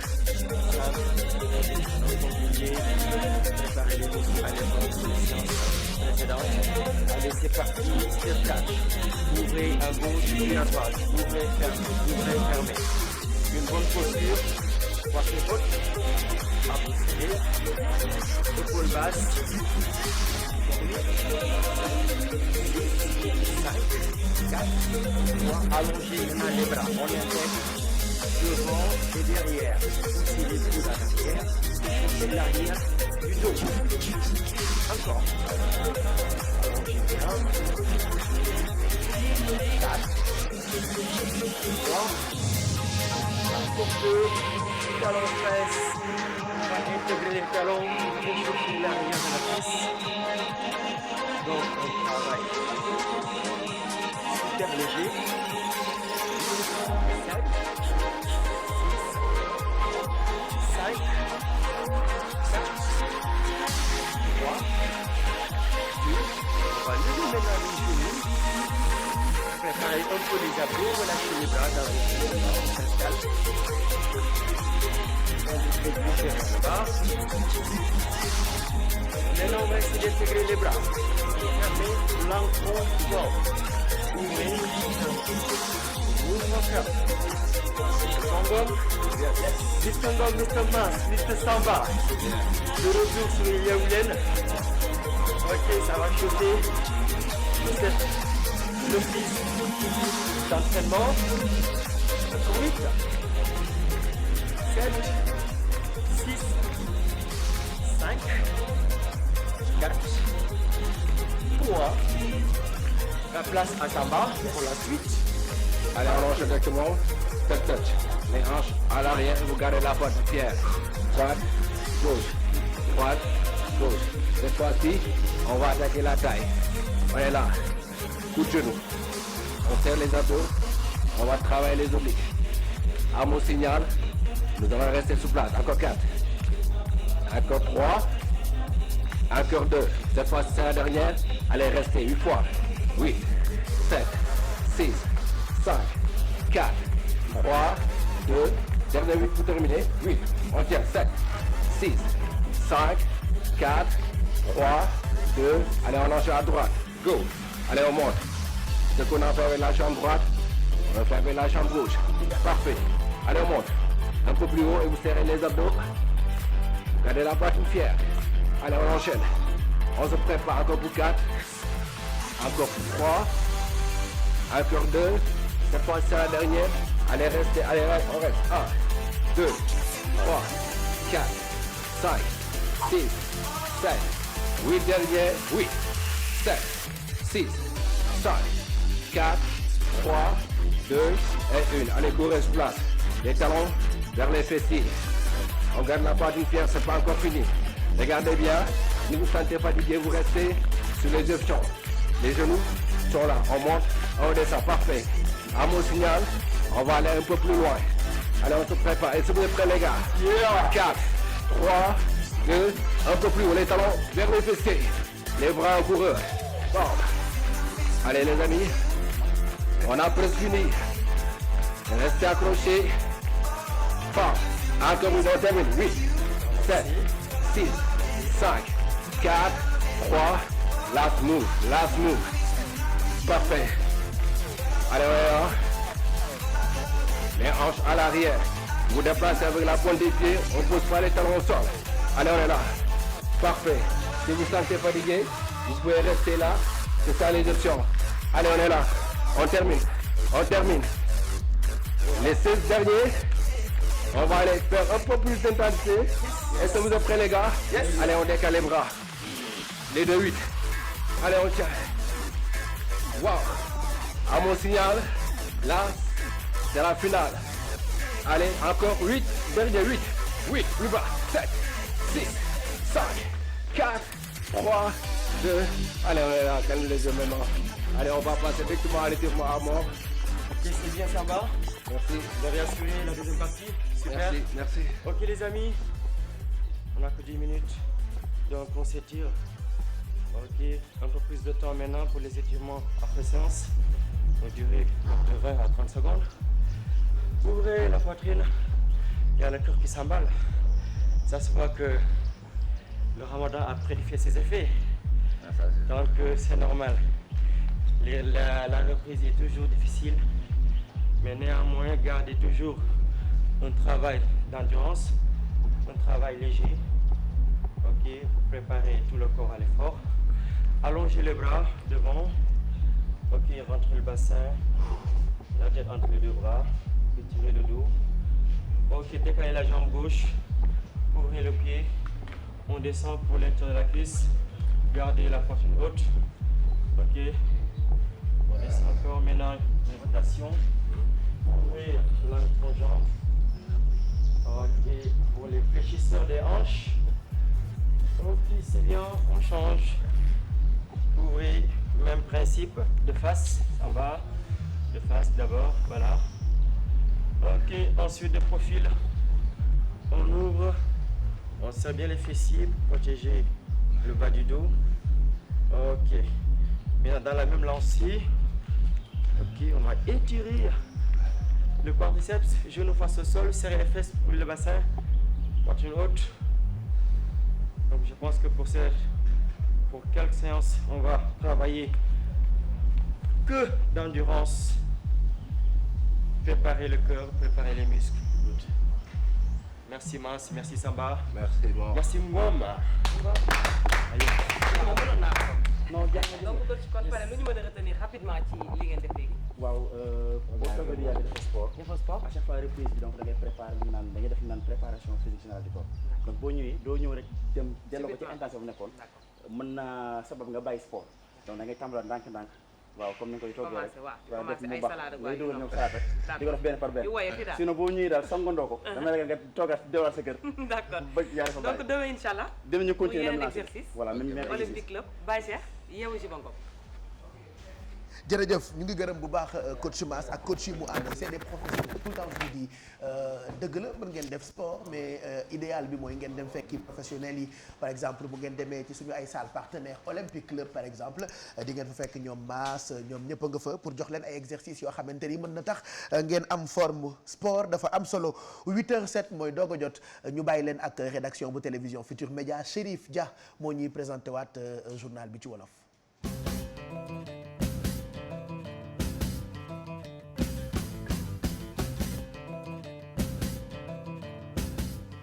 [SPEAKER 16] Préparer les dossiers à l'époque pour les séances précédentes. Allez, c'est parti, sur 4. Ouvrez à gauche puis à droite. Ouvrez, fermez. Une bonne posture. Poitrine haute. Appuyer. Épaule basse. 5, 4, 3. Allongez maintenant les bras. On intègre devant et derrière. Poussez les coudes à l'arrière. Et l'arrière du dos. Encore. Allongez bien. 4, 3. Encore 2. Talon presse. On va intégrer les talons et chercher l'arrière de la cuisse. Donc on travaille super léger. 7, 5, 4, 3, 2. On va lever maintenant les genoux. Préparez un peu les abdos, relâchez les bras dans les genoux. On s'installe. On vous fait bouger vers le bas. Maintenant, on va essayer d'intégrer les bras. Fermez l'encontre. Ouvrez. Mouvement ferme. Sangom. Mr. Mas, Mr. Samba. De retour sur les Yaoulènes. Ok, ça va chauffer. Le fils d'entraînement. 8, 7, 6, 5, 4, 3. La place à Samba pour la suite.
[SPEAKER 17] Allez, on lance directement. Touch. Les hanches à l'arrière, vous gardez la porte pierre. Droite, gauche. Cette fois-ci, on va attaquer la taille. On est là. Coup de genou. On serre les abdos. On va travailler les obliques. À mon signal, nous allons rester sous place. Encore 4. Encore 3. Encore 2. Cette fois-ci, c'est la dernière. Allez, restez 8 fois. 8, 7, 6, 5, 4, 3, 2. Dernier 8 pour terminer. 8. On tient. 7, 6, 5, 4, 3, 2. Allez, on lâche à droite. Go. Allez, on monte. Ce qu'on a fait avec la jambe droite, on va faire avec la jambe gauche. Parfait. Allez, on monte. Un peu plus haut et vous serrez les abdos. Gardez la poitrine fière. Allez, on enchaîne. On se prépare encore pour 4. Encore 3. Encore 2. Cette fois, c'est la dernière. Allez, restez. Allez, on reste. 1, 2, 3, 4, 5, 6, 7, 8 derniers. 8, 7, 6, 5, 4, 3, 2 et 1. Allez, courez sur place. Les talons vers les fessiers. On garde la partie fière, c'est pas encore fini. Regardez bien, si vous sentez fatigué, vous restez sur les options. Les genoux sont là, on monte, on descend, parfait. À mon signal, on va aller un peu plus loin. Allez, on se prépare. Et si vous êtes prêts, les gars, 4, 3, 2, un peu plus haut, les talons vers les fessiers. Les bras en coureur. Bon. Allez, les amis, on a presque fini. Restez accrochés. Bon. Encore une autre termine. 8, 7, 6, 5, 4, 3, last move. Parfait. Allez, ouais, les hanches à l'arrière. Vous déplacez avec la pointe des pieds, on ne pose pas les talons au sol. Allez, on est là. Parfait. Si vous sentez fatigué, vous pouvez rester là. C'est ça les options. Allez, on est là. On termine. Les 16 derniers. On va aller faire un peu plus d'intensité. Est-ce que vous êtes prêts, les gars? Yes. Allez, on décale les bras. Les 2, 8. Allez, on tient. Wow. À mon signal, là, c'est la finale. Allez, encore 8. Dernier 8. 8, plus bas. 7, 6, 5, 4, 3, 2. Allez, on est là. Calme les yeux maintenant. Allez, on va passer effectivement à l'étirement à mort.
[SPEAKER 16] Ok, c'est bien, ça va.
[SPEAKER 17] Merci.
[SPEAKER 16] Vous avez assuré la deuxième partie. Super.
[SPEAKER 17] Merci.
[SPEAKER 16] Ok, les amis. On n'a que 10 minutes. Donc, on s'étire. Ok, un peu plus de temps maintenant pour les étirements après séance. On va durer de 20 à 30 secondes. Ouvrez la poitrine. il y a le cœur qui s'emballe. Ça se voit que le ramadan a fait ses effets. Donc c'est normal. La reprise est toujours difficile, mais néanmoins, gardez toujours un travail d'endurance, un travail léger, ok, pour préparer tout le corps à l'effort. Allongez les bras devant, ok, rentrez le bassin, la tête entre les deux bras, étirez le dos, ok, décalez la jambe gauche, ouvrez le pied, on descend pour l'intérieur de la cuisse, gardez la poitrine haute, ok. On descend encore maintenant une rotation. Ouvrez l'entrejambe. Ok, pour les fléchisseurs des hanches. Ok, c'est bien, on change. Ouvrez, même principe, de face, en bas. De face d'abord, voilà. Ok, ensuite de profil. On ouvre, on serre bien les fessiers pour protéger le bas du dos. Ok. Maintenant, dans la même lancée, ok, on va étirer le quadriceps, genou face au sol, serrer les fesses pour le bassin, poitrine haute. Donc je pense que pour quelques séances, on va travailler que d'endurance, préparer le cœur, préparer les muscles. Merci Mas, merci Samba.
[SPEAKER 15] Merci Ngom.
[SPEAKER 16] Merci Ngom.
[SPEAKER 12] non donc kon pare lu ñu mën a retenir rapidement ci li ngeen def léegi.
[SPEAKER 15] waaw boo toogee di yàgg dafa sport.
[SPEAKER 12] dafa sport
[SPEAKER 15] à chaque fois reprise bi donc da ngay préparer li ñu naan da ngay def li ñu naan préparation physique générale du corps. donc boo ñëwee doo ñëw rek dem delloo ko ci intention bu nekkoon. mën naa sabab nga bàyyi sport. donc da ngay tàmbalaat ndànk-ndànk. waaw comme ni nga koy toogee rek waaw def mu baax ngay dugal ñoom salaat rek di ko def benn par benn sinon boo ñëwee daal sangandoo ko dama la nga toogaat delluwaat sa kër.
[SPEAKER 12] d'accord
[SPEAKER 15] ba jaaree fa bàyyi
[SPEAKER 12] donc demain inchallah
[SPEAKER 15] dinañu continuer
[SPEAKER 12] même exercice
[SPEAKER 15] voilà même
[SPEAKER 12] Olympique Club Baye Cheikh yeewu ci Bangkok.
[SPEAKER 2] jërëjëf ñu ngi gërëm bu baax coach Mass ak coach yi mu ànd c'est des professionnels tout le temps je vous dis dëgg la mën ngeen def sport mais idéal bi mooy ngeen dem fekki professionnels yi par exemple bu ngeen demee ci suñu ay salles partenaires Olympique Club par exemple di ngeen fa fekk ñoom Mass ñoom ñëpp a nga fa pour jox leen ay exercices yoo xamante ni mën na tax ngeen am forme sport dafa am solo 8h07 mooy doog a jot ñu bàyyi leen ak rédaction bu télévision Futur Média Chérif Dia moo ñuy présenté waat journal bi ci wolof.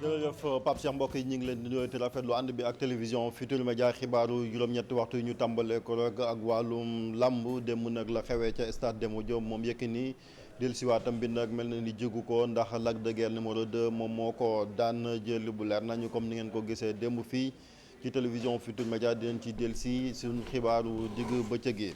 [SPEAKER 3] jërëjëf Pape Cheikh mbokk yi ñu ngi leen di nuyu te rafetlu ànd bi ak télévision Futurs Médias xibaaru juróom-ñetti waxtu ñu tàmbalee ko rek ak wàllum làmb démb nag la xewee ca stade Demba Diop moom Yékini dellusiwaatam bi nag mel na ni jigu ko ndax Lac de Guiers numéro 2 moom moo ko daan jël bu leer nañu comme ni ngeen ko gisee démb fii ci télévision Futurs Médias dinañ ci dellusi suñu xibaaru digg bëccëg yi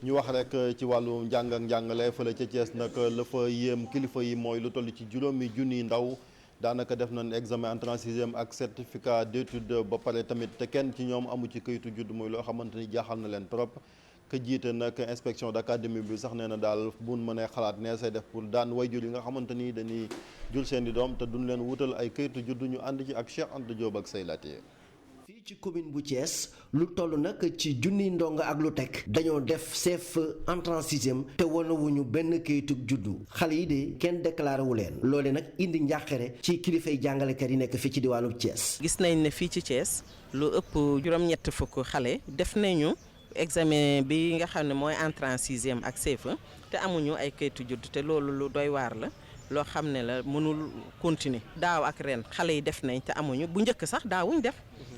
[SPEAKER 3] ñu wax rek ci wàllu njàng ak njàngale fële ca Thiès nag la fa yéem kilifa yi mooy lu toll ci juróomi junniy ndaw. daanaka def nañ examen entrée en sixième ak certificat d'étude ba pare tamit te kenn ci ñoom amu ci kayitu judd mooy loo xamante ni jaaxal na leen trop que jiite nag inspection d'académie bi sax nee na daal buñ mënee xalaat nee say def pour daan wayjur yi nga xamante ni dañuy jul seen i doom te duñ leen wutal ay kayitu judd ñu ànd ci ak Cheikh Anta Diop ak say laatier
[SPEAKER 4] fii ci commune bu Thiès lu toll nag ci junniy ndongo ak lu teg dañoo def CFEE entrée en sixième te wanewuñu benn kayitug juddu xale yi de kenn déclaré wu leen loole nag indi njàqare ci kilifay jàngalekat yi nekk fii ci diwaanu Thiès.
[SPEAKER 5] gis nañ ne fii ci Thiès lu ëpp juróom-ñett fukk xale def nañu examen bi nga xam ne mooy entrée en sixième ak CFEE te amuñu ay kayitu juddu te loolu lu doy waar la. loo xam ne la mënul continuer daaw ak ren xale yi def nañ te amuñu bu njëkk sax daawuñ def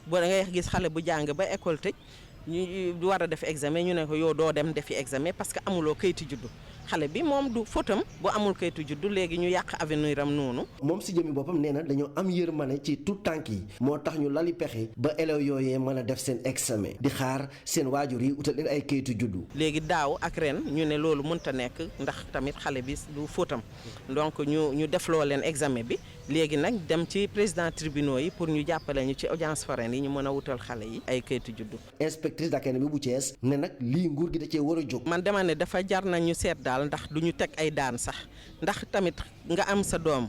[SPEAKER 5] boo da ngay gis xale bu jàng ba école tëj ñu war a def examen ñu ne ko yow doo dem defi examen parce que amuloo kayitu juddu xale bi moom du fóotam bu amul kayitu juddu léegi ñu yàq avenir am noonu.
[SPEAKER 4] moom si jëmi boppam nee na dañoo am yërmande ci tout tànk yi moo tax ñu lali pexe ba élèves yooyee mën a def seen examen di xaar seen waajur yi utal leen ay kayitu juddu.
[SPEAKER 5] léegi daaw ak ren ñu ne loolu mënta nekk ndax tamit xale bi du fóotam donc ñu defloo leen examen bi léegi nag dem ci président tribunaux yi pour ñu jàppale ñu ci audience foraine yi ñu mën a wutal xale yi ay kayitu juddu.
[SPEAKER 4] inspectrice d'académie bu Thiès ne nag lii nguur gi da cee war a jóg.
[SPEAKER 5] man dama ne dafa jar na ñu seet daal ndax du ñu teg ay daan sax ndax tamit nga am sa doom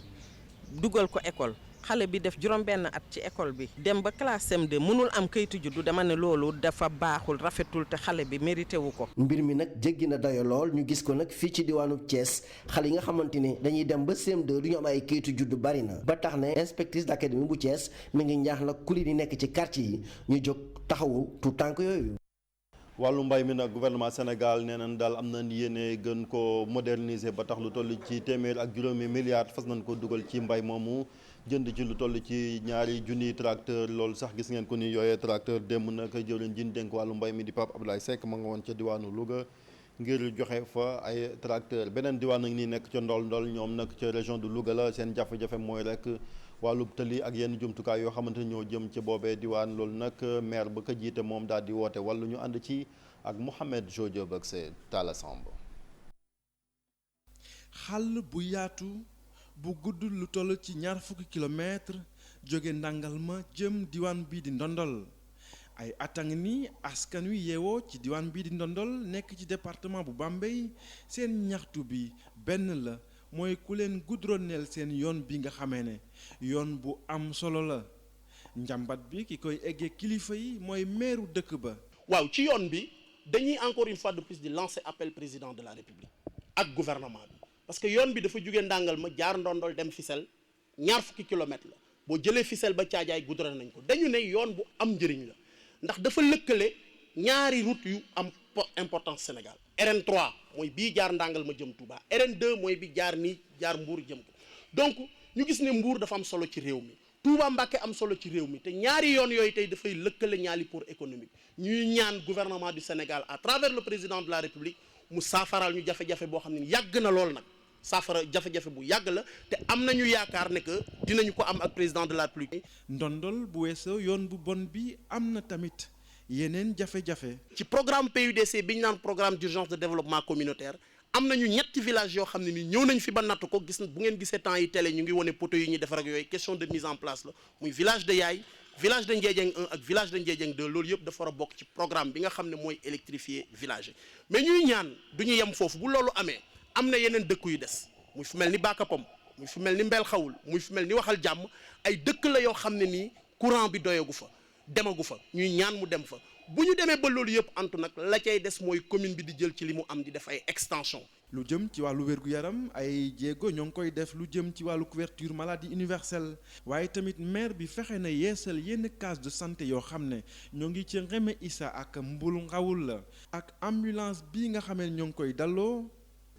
[SPEAKER 5] dugal ko école xale bi def juróom-benn at ci école bi dem ba classe CM2 mënul am kayitu juddu dama ne loolu dafa baaxul rafetul te xale bi mérité wu ko.
[SPEAKER 4] mbir mi nag jéggi na dayo lool ñu gis ko nag fii ci diwaanu Thiès xale yi nga xamante ni dañuy dem ba CM2 du ñu am ay kayitu juddu bari na ba tax ne inspectrice d'académie bu Thiès mi ngi ñaax nag kuréel yi nekk ci quartier yi ñu jóg taxawu tout tànk yooyu.
[SPEAKER 3] wàllu mbay mi nag gouvernement Sénégal nee nañ daal am nañ yéene gën ko moderniser ba tax lu toll ci téeméer ak juróomi milliards fas nañ ko dugal ci mbay moomu jënd ci lu toll ci ñaari junniy tracteur loolu sax gis ngeen ko ni yooyee tracteur démb nag jëwriñ ji dénk wàllu mbay mi di Pape Abdoulaye Seck ma nga woon ca diwaanu Louga ngir joxe fa ay tracteur beneen diwaan nag nii nekk ca ndol ñoom nag ca région de Louga la seen jafe-jafe mooy rek wàllub tëli ak yenn jumtukaay yoo xamante ni ñoo jëm ci boobee diwaan loolu nag maire ba ko jiite moom daal di woote wala ñu ànd ci ak Mouhamed Jodio ak see Talla Samb.
[SPEAKER 18] xàll bu yaatu bu gudd lu toll ci 20 kilomètres jóge Ndangalma jëm diwaan bii di Ndondol ay atang ni askan wi yeewoo ci diwaan bii di Ndondol nekk ci département bu Bambey seen ñaxtu bi benn la mooy ku leen goudronnel seen yoon bi nga xamee ne yoon bu am solo la njàmbat bi ki koy eggee kilifa yi mooy meeru dëkk ba.
[SPEAKER 19] waaw ci yoon bi dañuy encore une fois de plus di lancer appel président de la République ak gouvernement bi parce que yoon bi dafa jóge Ndangalma jaar Ndondol dem Fissel 20 kilomètres la boo jëlee Fissel ba Caajaay goudronné nañ ko dañu ne yoon bu am njëriñ la ndax dafa lëkkale ñaari route yu am importance Sénégal RN3 mooy bii jaar Ndangalma jëm Touba RN2 mooy bi jaar nii jaar Mbour jëm ko donc ñu gis ne Mbour dafa am solo ci réew mi Touba Mbacké am solo ci réew mi te ñaari yoon yooyu tey dafay lëkkale ñaari port économique ñuy ñaan gouvernement du Sénégal à travers le président de la République mu saafaral ñu jafe-jafe boo xam ne yàgg na lool nag saafara jafe-jafe bu yàgg la te am nañu yaakaar ne que dinañu ko am ak président de la République.
[SPEAKER 18] Ndondol bu weesoo yoon bu bon bi am na tamit yeneen jafe-jafe.
[SPEAKER 19] ci programme PUDC bi ñu naan programme d'urgence de développement communautaire am nañu ñetti village yoo xam ne ni ñëw nañ fi ba natt ko gis bu ngeen gisee temps yi télé ñu ngi wone poteau yi ñuy defar ak yooyu question de mise en place la muy village de Yaay village de Ndiédiène 1 ak village de Ndiédiène 2 loolu yëpp dafa war a bokk ci programme bi nga xam ne mooy électrifier village mais ñuy ñaan du ñu yem foofu bu loolu amee am na yeneen dëkk yu des muy fi mel ni Bakapom muy fi mel ni Mbel Xawul muy fi mel ni Waxal Jàmm ay dëkk la yoo xam ne nii courant bi doyagu fa demagu fa ñuy ñaan mu dem fa bu ñu demee ba loolu yëpp antu nag la cay des mooy commune bi di jël ci li mu am di def ay extension.
[SPEAKER 18] lu jëm ci wàllu wér-gu-yaram ay jéego ñoo ngi koy def lu jëm ci wàllu couverture maladie universelle waaye tamit maire bi fexe na yeesal yenn case de santé yoo xam ne ñoo ngi ci Ngeme Issa ak Mbul Ngawul la ak ambulance bii nga xamee ñoo ngi koy dalloo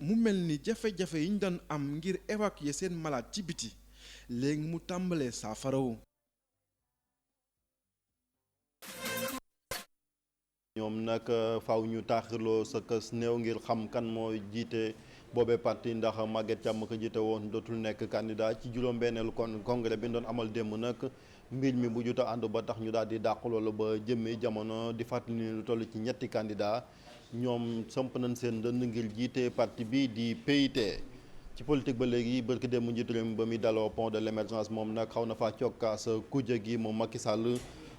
[SPEAKER 18] mu mel ni jafe-jafe yi ñu doon am ngir évacuer seen malade ci biti léegi mu tàmbalee saafarawu.
[SPEAKER 3] ñoom nag faaw ñu taaxirloo sa kës néew ngir xam kan moo jiite boobee parti ndax Maguette Thiam ko jiite woon dootul nekk candidat ci juróom-benneelu congrès bi doon amal démb nag mbir mi bu juta ànd ba tax ñu daal di dàq loolu ba jëmmi jamono di fàttali ni lu toll ci ñetti candidat ñoom samp nañ seen dënd ngir jiite parti bi di PIT. ci politique ba léegi barki démb njiitu réew mi ba muy daloo pont de l'émergence moom nag xaw na faa cokkaas kujje gi moom Macky Sall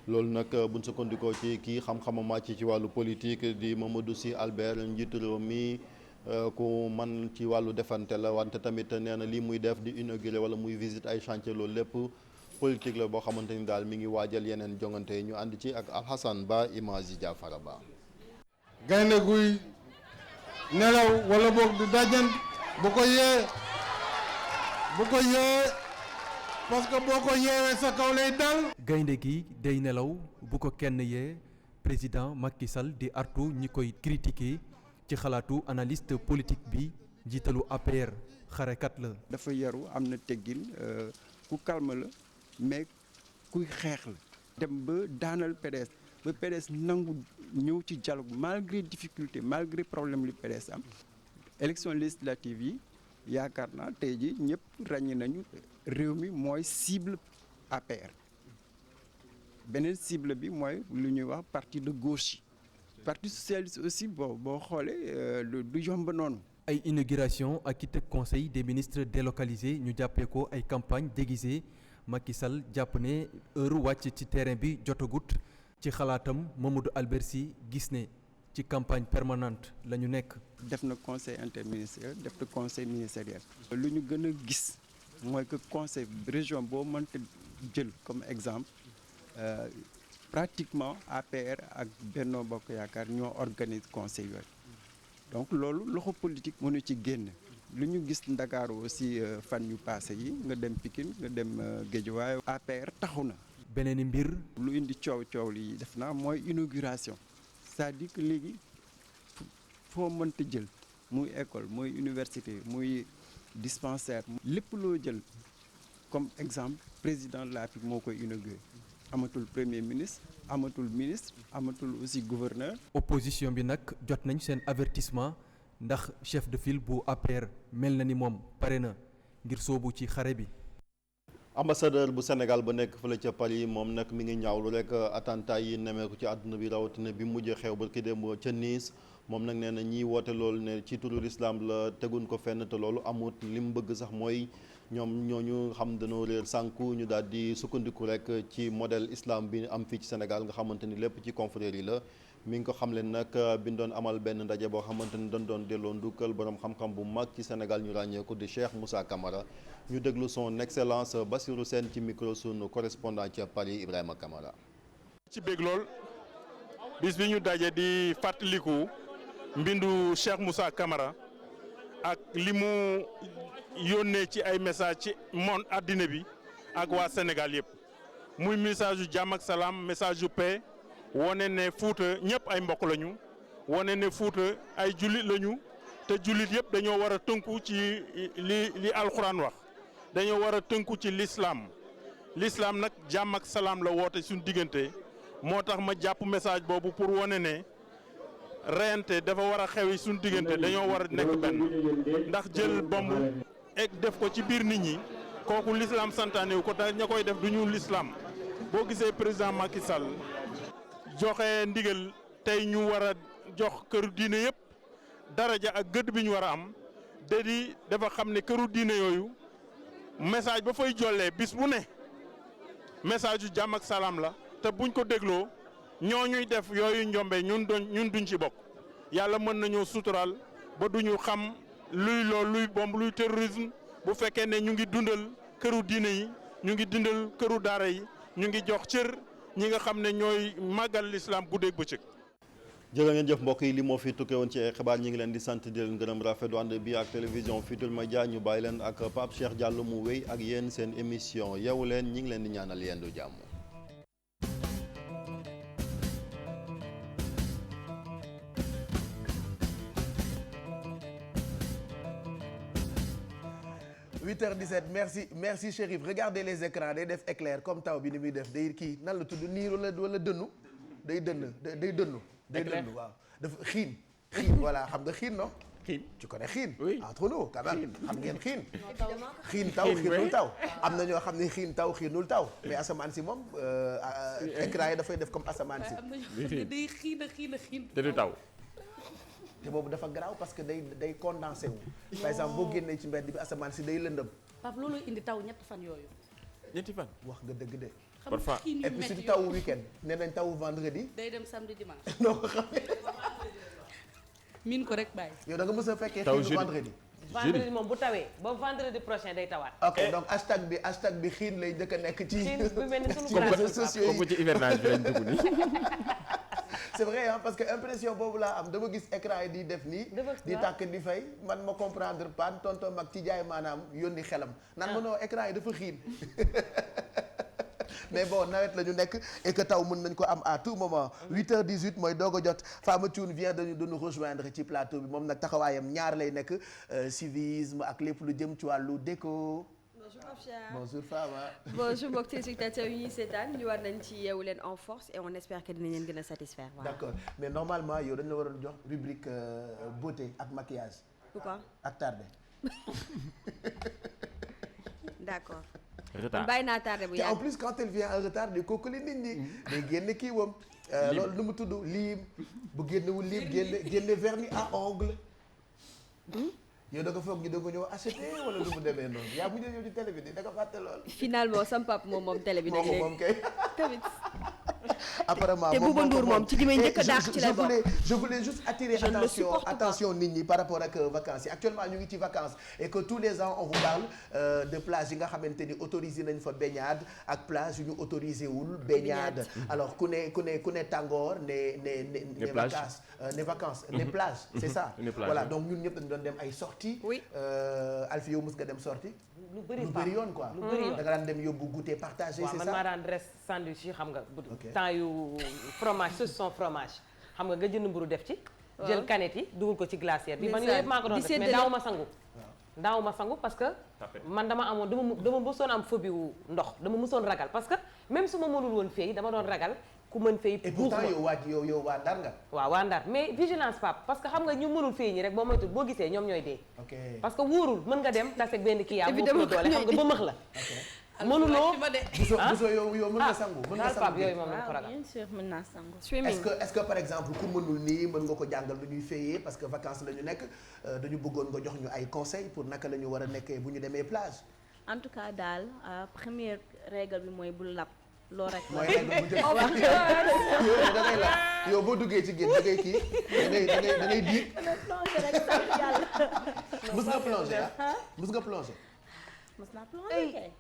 [SPEAKER 3] loolu nag buñ sukkandikoo ci kii xam-xama màcc ci wàllu politique di Mamadou Sy Albert njiitu réew mi ku man ci wàllu defante la wante tamit nee na lii muy def di inauguré wala muy visite ay chantier loolu lépp politique la boo xamante ni daal mi ngi waajal yeneen jongante yi ñu ànd ci ak Alhassane Ba image yi Jaafara Ba.
[SPEAKER 20] gaynde guy nelaw wala boog du dajan bu ko yee parce que boo ko yeewee sa kaw lay dal.
[SPEAKER 9] gaynde gi day nelaw bu ko kenn yee président Macky Sall di artu ñi koy critiquer ci xalaatu analyste politique bi jiitalu APR xarekat la.
[SPEAKER 10] dafa yaru am na teggin ku calme la mais kuy xeex la. dem ba daanal PDS ba PDS nangu ñëw ci dialogue malgré difficulté malgré problème li PDS am. élection législative yi yaakaar naa tey ji ñëpp ràññee nañu réew mi mooy cible APR beneen cible bi mooy lu ñuy wax parti de gauche yi parti socialiste aussi boo xoolee du yomb noonu.
[SPEAKER 9] ay inauguration ak it conseil des ministres délocalisé ñu jàppee ko ay campagne déguisée Macky Sall jàpp ne heure wàcc ci terrain bi jotagut ci xalaatam Mamadou Albert Sy gis ne ci campagne permanente la ñu nekk.
[SPEAKER 10] def na conseil interministériel def na conseil ministériel. lu ñu gën a gis mooy que conseil région boo mënta jël comme exemple pratiquement APR ak Benno Bokk Yaakaar ñoo organise conseil yooyu donc loolu loxo politique mënu ci génn lu ñu gis Ndakaaru aussi fan yu passé yi nga dem Pikine nga dem Guédiawaye APR taxu na.
[SPEAKER 9] beneen mbir.
[SPEAKER 10] lu indi coow li def naa mooy inauguration c'est-à-dire que léegi foo mënta jël muy école muy université muy dispensaire lépp loo jël comme exemple président de la République moo koy inauguré amatul premier ministre amatul ministre amatul aussi gouverneur.
[SPEAKER 9] opposition bi nag jot nañ seen avertissement ndax chef de file bu APR mel na ni moom pare na ngir soobu ci xare bi.
[SPEAKER 3] ambassadeur bu Sénégal ba nekk fële ca Paris moom nag mi ngi ñaawlu rek attentat yi nemeeku ci àdduna bi rawatina bi mujj xew ba ki dem ca Nice moom nag nee na ñiy woote loolu ne ci turu islam la teguñ ko fenn te loolu amut li mu bëgg sax mooy ñoom ñooñu xam dañoo réer sànku ñu daal di sukkandiku rek ci modèle islam bi am fii ci Sénégal nga xamante ni lépp ci confrérie yi la. mi ngi ko xam leen nag bi ñu doon amal benn ndaje boo xamante ni doon delloo ndukkal borom xam-xam bu mag ci Sénégal ñu ràññeeku di Cheikh Moussa Camara ñu déglu son excellence Bassirou Sène ci micro sunu correspondant ca Paris Ibrahima Camara.
[SPEAKER 8] ci bég lool bis bi ñu daje di fàttaliku mbindu Cheikh Moussa Camara ak li mu yónnee ci ay message ci monde àddina bi ak waa Sénégal yëpp muy message yu jàmm ak salaam message yu paix. wone ne Fuuta ñëpp ay mbokk lañu wone ne Fuuta ay jullit lañu te jullit yëpp dañoo war a tënku ci li alxuraan wax dañoo war a tënku ci l'islam nag jàmm ak salaam la woote suñu diggante moo tax ma jàpp message boobu pour wone ne reyante dafa war a xewi suñu diggante dañoo war a nekk benn ndax jël bomb ek def ko ci biir nit ñi kooku l'islam santaane wu ko te ña koy def duñu l'islam boo gisee président Macky Sall joxe ndigal tey ñu war a jox këru diine yëpp daraja ak gëdd bi ñu war a am di dafa xam ne këru diine yooyu message ba fay jollee bis bu ne message yu jàmm ak salaam la te buñ ko dégloo ñoo ñuy def yooyu njombe ñun duñ ci bokk yàlla mën nañoo suturaal ba duñu xam luy lool luy bomb luy terrorisme bu fekkee ne ñu ngi dundal këru diine yi ñu ngi dundal këru daara yi ñu ngi jox cër ñi nga xam ne ñooy màggal l'islam guddeeg bëccëg.
[SPEAKER 3] jërë ngeen jëf mbokk yi li moo fi tukkee woon ci ay xibaar ñi ngi leen di sant di leen gërëm rafetlu ànd bi ak télévision Futurs Médias ñu bàyyi leen ak Pape Cheikh Diallo mu wéy ak yéen seen émission Yeewu Leen ñi ngi leen di ñaanal yendu jàmm.
[SPEAKER 2] Huit heures 17 merci Chérif regardez les écrans day def éclair comme taw bi ni muy def day kii nan la tudd niir wala dënnu day dënnu waaw dafa xiin voilà xam nga xiin non xiin tu connais xiin entre nous quand même xam ngeen xiin taw xiinul taw am na ñoo xam ne xiin taw xiinul taw mais asamaan si moom écran yi dafay def comme asamaan si
[SPEAKER 13] day xiin
[SPEAKER 11] te du taw
[SPEAKER 2] te boobu dafa garaaw parce que day condensé wu par exemple boo génnee ci mbedd bi asamaan si day lëndëm
[SPEAKER 13] Pape loolu indi taw ñetti fan yooyu
[SPEAKER 2] wax nga dëgg de
[SPEAKER 11] parfois
[SPEAKER 2] et puis surtout tawu week-end nee nañ tawu vendredi
[SPEAKER 13] day dem samedi dimanche
[SPEAKER 2] noo ko xamee
[SPEAKER 13] miin ko rek bàyyi
[SPEAKER 2] yow da nga mës a fekkee xiinu
[SPEAKER 12] vendredi moom bu tawee ba vendredi prochain day tawaat
[SPEAKER 2] ok donc hashtag bi xiin lay njëkk a nekk ci
[SPEAKER 12] bu mel ni sunu réseaux
[SPEAKER 2] sociaux yi
[SPEAKER 11] comme ci hivernage bi lañ dugg nii
[SPEAKER 2] c'est vrai hein parce que impression boobu laa am dama gis écran yi di def nii di tàkk di fay man ma comprendre pas tonton mag ci jaay maanaam yónni xelam nan ma noo écran yi dafa xiin mais bon nawet la ñu nekk et que taw mën nañ ko am à tout moment 8h18 mooy doog a jot Fama Thioune vient de nous rejoindre ci plateau bi moom nag taxawaayam ñaar lay nekk civisme ak lépp lu jëm ci wàllu déco.
[SPEAKER 21] Bonjour Pape Cheikh.
[SPEAKER 2] Bonjour Fama.
[SPEAKER 21] Bonjour mbokk téléspectateurs yi ñuy seetaan ñu war nañ ci Yeewu Leen en force et on espère que dinañ leen gën a satisfaire. Voilà.
[SPEAKER 2] D'accord mais normalement yow dañ la waroon jox rubrique beauté ak maquillage.
[SPEAKER 21] Pourquoi
[SPEAKER 2] ak tardé.
[SPEAKER 21] D'accord.
[SPEAKER 11] retard
[SPEAKER 21] bàyyi naa tardé bu yàgg.
[SPEAKER 2] en plus quand elle vient en retard day kookali nit ñi. day génne kii wam. loolu nu mu tudd liim bu génnewul liim génne vernis à ongles. yow da nga foog ñu da nga ñëw acheter wala du mu demee noonu yaa mujj ñëw ci télé bi da nga fàtte lool.
[SPEAKER 21] finalement sam pap moom télé bi.
[SPEAKER 2] moom kay
[SPEAKER 21] tamit.
[SPEAKER 2] apparemment
[SPEAKER 21] te Bouba Ndour moom ci di may njëkk a dàq ci la bokk.
[SPEAKER 2] je voulais juste attirer attention nit ñi par rapport ak vacances yi actuellement ñu ngi ci vacances et que tous les ans on vous parle de plage yi nga xamante ni autorisé nañ fa baignade ak plage yu ñu autorisé wul baignade alors ku ne tàngoor ne vacances ne plage c'est ça voilà donc ñun ñëpp dañu doon dem ay sorties Alfie yow mës nga dem sortie
[SPEAKER 12] lu bëri
[SPEAKER 2] yoon quoi da nga daan dem yóbbu goûter partager c'est ça
[SPEAKER 12] man maa daan dress sandwich yi xam nga temps yu fromage saucisson fromage xam nga jënd mburu def ci jël canette yi dugal ko ci glacière bi man yooyu yëpp maa ko doon def mais daaw ma sangu parce que man dama mësoon am phobie wu ndox dama mësoon ragal parce que même su ma mënul woon fay dama doon ragal ku mën fay
[SPEAKER 2] et pourtant yow waa Ndar nga
[SPEAKER 12] waaw waa Ndar mais vigilance pap parce que xam nga ñu mënul fay ñi rek boo moytul boo gisee ñoom ñooy dee parce que wóorul mën nga dem tase benn kii yaa moo doole xam nga ba mëx la mënuloo
[SPEAKER 2] buso yow mën nga sangu
[SPEAKER 12] yooyu moom lañ ko ragal
[SPEAKER 14] bien sûr mën naa sangu
[SPEAKER 2] est-ce que par exemple ku mënul nii mën nga ko jàngal lu ñuy fayee parce que vacances la ñu nekk dañu bëggoon nga jox ñu ay conseils pour naka la ñu war a nekkee bu ñu demee plage
[SPEAKER 14] en tout cas daal première règle bi mooy bul lap loo rek
[SPEAKER 2] mooy règle bu njëkk da ngay la yow boo duggee ci géej da ngay kii da ngay diig
[SPEAKER 14] plonger rek sant yàlla
[SPEAKER 2] mës nga plonger mës nga plonger
[SPEAKER 14] mës naa plonger kay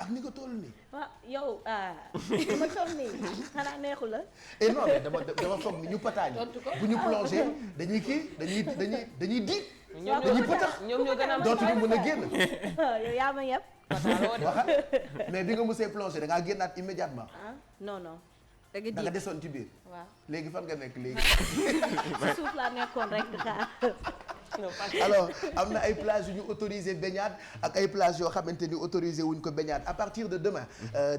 [SPEAKER 2] ak ni nga toll nii
[SPEAKER 14] waaw yow ma toll nii xanaa neexu la
[SPEAKER 2] et non mais dama foog ni ñu pataañu bu ñu plonger dañuy kii dañuy diig dañuy pëtax
[SPEAKER 12] ñoom ñoo gën a am
[SPEAKER 2] dootuñu mën a génn
[SPEAKER 14] yow yaa ma yëpp
[SPEAKER 2] mais bi nga musee plonger da ngaa génnaat immédiatement
[SPEAKER 14] non
[SPEAKER 2] da nga desoon ci biir
[SPEAKER 14] waaw
[SPEAKER 2] léegi fan nga nekk léegi
[SPEAKER 14] si suuf laa nekkoon rek di xaar
[SPEAKER 2] alors am na ay plages yu ñu autorisé baignade ak ay plages yoo xamante ni autorisé wuñ ko baignade à partir de demain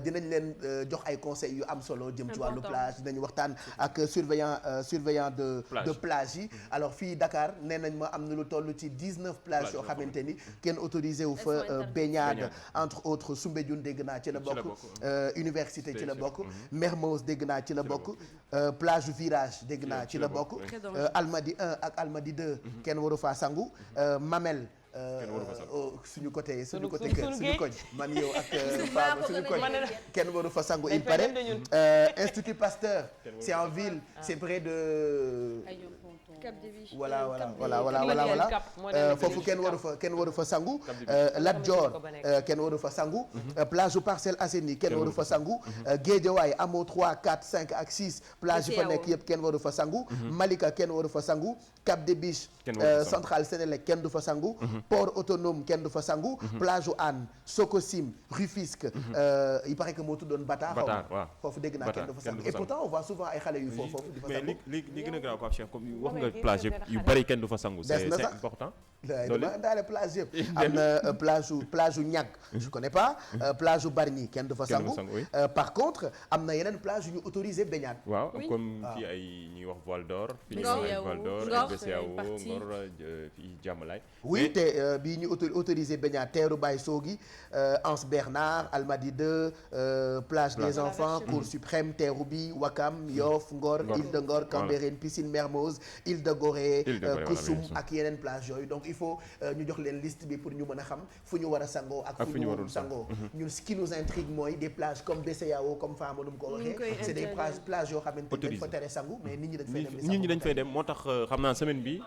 [SPEAKER 2] dinañ leen jox ay conseils yu am solo jëm ci wàllu plage dinañ waxtaan ak surveillant de plage yi alors fii Dakar nee nañ ma am na lu toll ci 19 plages yoo xamante ni kenn autorisé wu fa baignade entre autres Soumbédioune dégg naa ci la bokk université ci la bokk Mermoz dégg naa ci la bokk plage Virage dégg naa ci la bokk Almadies 1 ak Almadies 2 kenn waru faa sangu Mamel suñu côté kër suñu koñ man yow ak Faba suñu koñ kenn waru fa sangu il paraît Institut Pasteur c'est en ville c'est près de voilà foofu kenn waru fa sangu Lat Dior kenn waru fa sangu plage u Parcelles Assainies kenn waru fa sangu Guédiawaye Hamo 3 4 5 ak 6 plage yu fa nekk yëpp kenn waru fa sangu Malika kenn waru fa sangu Cap des Biches Centrale Sénélec kenn du fa sangu port autonome kenn du fa sangu plage u Hann Sococim Rufisque il paraît que moo tuddoon Bata xaw foofu dégg naa kenn du fa sangu et pourtant on voit souvent ay xale yu foofu di fa sangu
[SPEAKER 11] mais li gën a grave Pape Cheikh comme wax nga plage yëpp yu bari kenn du fa sangu c'est important
[SPEAKER 2] dama daale plage yëpp am na plage u Niack je connais pas plage u Bargny kenn du fa sangu par contre am na yeneen plage yu ñu autorisé baignade
[SPEAKER 11] waaw comme fii ay ñuy wax Voile d'Or BCEAO Ngor fii Diamalaye
[SPEAKER 2] oui te bii ñu autorisé baignade teeru Baye Sogui Anse Bernard Almadies 2 plage des enfants Cour suprême teeru bi Wakam Yoff Ngor Île de Ngor Cambérène piscine Mermoz Île de Gorée Koussoum ak yeneen plage yooyu donc il faut ñu jox leen liste bi pour ñu mën a xam fu ñu war a sangoo ak fu ñu warul sangoo ñun ce qui nous intrigue mooy des plages comme BCEAO comme Fama nu mu ko waxee c'est des plages yoo xamante ni dañ fa tere sangu mais nit ñi dañ fay dem
[SPEAKER 11] moo tax xam naa semaine bi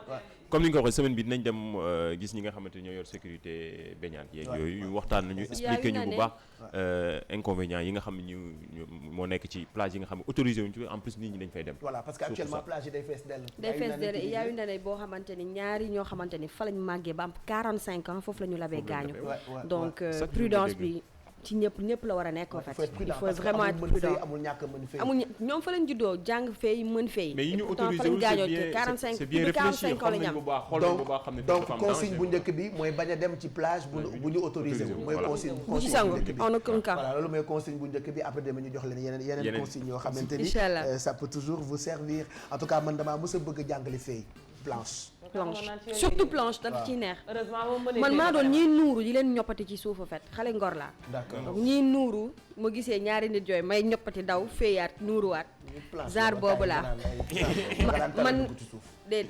[SPEAKER 11] comme ni nga ko waxee semaine bi dinañ dem gis ñi nga xamante ñoo yor sécurité baignade yeeg yooyu ñu waxtaan nañu expliquer ñu bu baax inconvénients yi nga xam ne ñu moo nekk ci plage yi nga xam ne autorisé wuñ ci en plus nit ñi dañ fay dem
[SPEAKER 2] voilà parce que actuellement plage yi day fees dell
[SPEAKER 21] il y a une année boo xamante ni ñaari ñoo xamante ni fa lañ màggee ba am 45 ans foofu la ñu labee gaañu donc prudence bi ci ñëpp la war a nekk en fait il faut vraiment être prudent amul ñoom fa lañ juddoo jàng fay mën fay
[SPEAKER 11] mais yi ñu
[SPEAKER 21] pourtant fa
[SPEAKER 11] autorisé
[SPEAKER 21] lañ
[SPEAKER 11] wu
[SPEAKER 21] gaañoo 45
[SPEAKER 11] c'est bien réfléchi
[SPEAKER 21] ans la ñu am
[SPEAKER 2] donc consigne bu njëkk bi mooy bañ a dem ci plage bu ñu autorisé wu mooy consigne
[SPEAKER 21] bu ci sangu en aucun cas
[SPEAKER 2] voilà loolu mooy consigne bu njëkk bi après demain ñu jox leen yeneen consigne yoo xamante ni ça peut toujours vous servir en tout cas man damaa mës a bëgg a jàngale fay planche
[SPEAKER 21] surtout planche dafa ciy neex man maa doon ñiy nuuru di leen ñoppati ci suufu fet xale ngor laa donc ñiy nuuru ma gisee ñaari nit yooyu may ñoppati daw féeyaat nuuruwaat genre boobu laa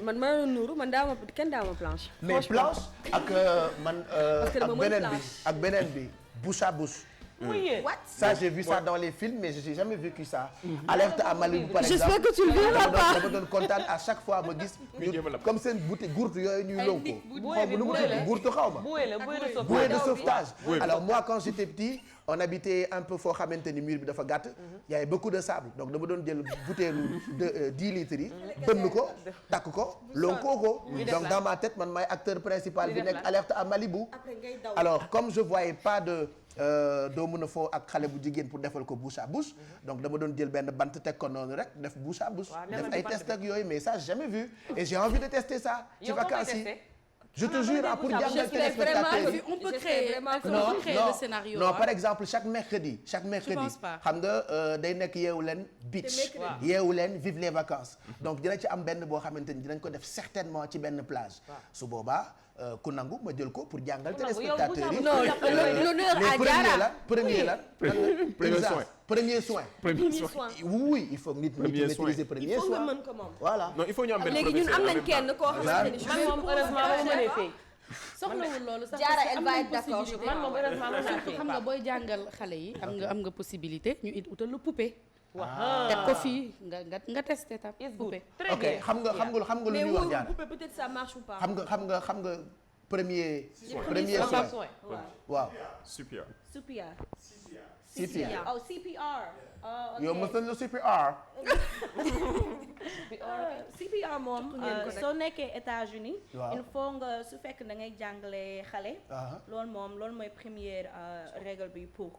[SPEAKER 21] man maa doon nuuru man kenn daaw ma planche
[SPEAKER 2] mais planche ak man ak beneen bi bouche à bouche Ça j'ai vu ça dans les films mais j'ai jamais vécu ça. Alerte à Malibu par exemple.
[SPEAKER 21] J'espère que tu le verras pas.
[SPEAKER 2] dama doon kontaan à chaque fois ma gis. comme seen bouteille gourde yooyu ñuy lonko. xaw ma nu mu tudd gourde xaw ma. bouée de sauvetage. Alors moi quand j'étais petit on habitait un peu foo xamante ni mur bi dafa gàtt. y avait beaucoup de sable donc dama doon jël bouteille de 10 litres yi. bënn ko takk ko lonko ko. donc dans ma tête man maay acteur principal bi nekk alerte à Malibu. alors comme je voyais pas de. doo mën a foo ak xale bu jigéen pour defal ko bouche à bouche donc dama doon jël benn bant teg ko noonu rek def bouche à bouche def ay test ak yooyu mais ça j'ai jamais vu et j'ai envie de tester ça ci vacances yi je te jure pour jàngal téléspectateurs yi
[SPEAKER 13] on peut créer le scénario
[SPEAKER 2] non par exemple chaque mercredi xam nga day nekk yeewu leen beach yeewu leen vive les vacances donc dina ci am benn boo xamante ni dinañ ko def certainement ci benn plage su boobaa ku nangu ma jël ko pour jàngal téléspectateurs yi.
[SPEAKER 21] non l'honneur à Diarra
[SPEAKER 2] premier soin. oui il faut nit ñi maîtriser premier soin.
[SPEAKER 21] il faut nga mën ko moom.
[SPEAKER 2] voilà
[SPEAKER 11] non il faut ñu am benn
[SPEAKER 21] léegi ñun am nañ kenn koo xamante ni.
[SPEAKER 12] man moom heureusement ba mu mënee fay.
[SPEAKER 13] soxlawul loolu sax
[SPEAKER 21] Diarra elle va être d'accord.
[SPEAKER 12] man moom heureusement ba mu mënee fay.
[SPEAKER 13] xam nga booy jàngal xale yi am nga possibilité ñu utal la poupée.
[SPEAKER 12] waaw
[SPEAKER 13] teg ko fii nga testé ta poupée.
[SPEAKER 2] ok xam nga lu ñuy wax Diarra.
[SPEAKER 21] mais poupée peut-être ça marche ou pas.
[SPEAKER 2] xam nga premier soin. waaw.
[SPEAKER 11] CPR.
[SPEAKER 21] oh CPR.
[SPEAKER 2] yow mos nañu la CPR.
[SPEAKER 21] CPR moom.
[SPEAKER 14] soo nekkee États-Unis
[SPEAKER 2] waaw
[SPEAKER 14] il faut nga su fekk da ngay jàngale xale. loolu mooy première règle bi pour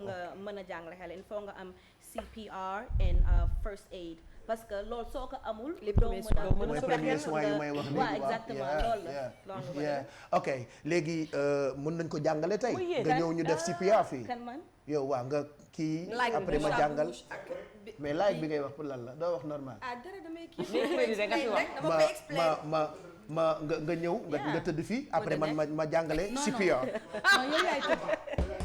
[SPEAKER 14] nga mën a jàngale xale il faut nga am CPR and first aid. parce que loolu soo ko amul.
[SPEAKER 2] les premiers soins yu may wax nii
[SPEAKER 14] waaw exactement loolu la.
[SPEAKER 2] ok léegi mën nañ ko jàngale tey. nga ñëw ñu def CPR fii.
[SPEAKER 14] kan man
[SPEAKER 2] yow waa nga kii. après ma jàngal mais like bi ngay wax pour lan la doo wax normal.
[SPEAKER 21] dara damay kii
[SPEAKER 2] nga ñëw nga tëdd fii après man ma jàngale CPR.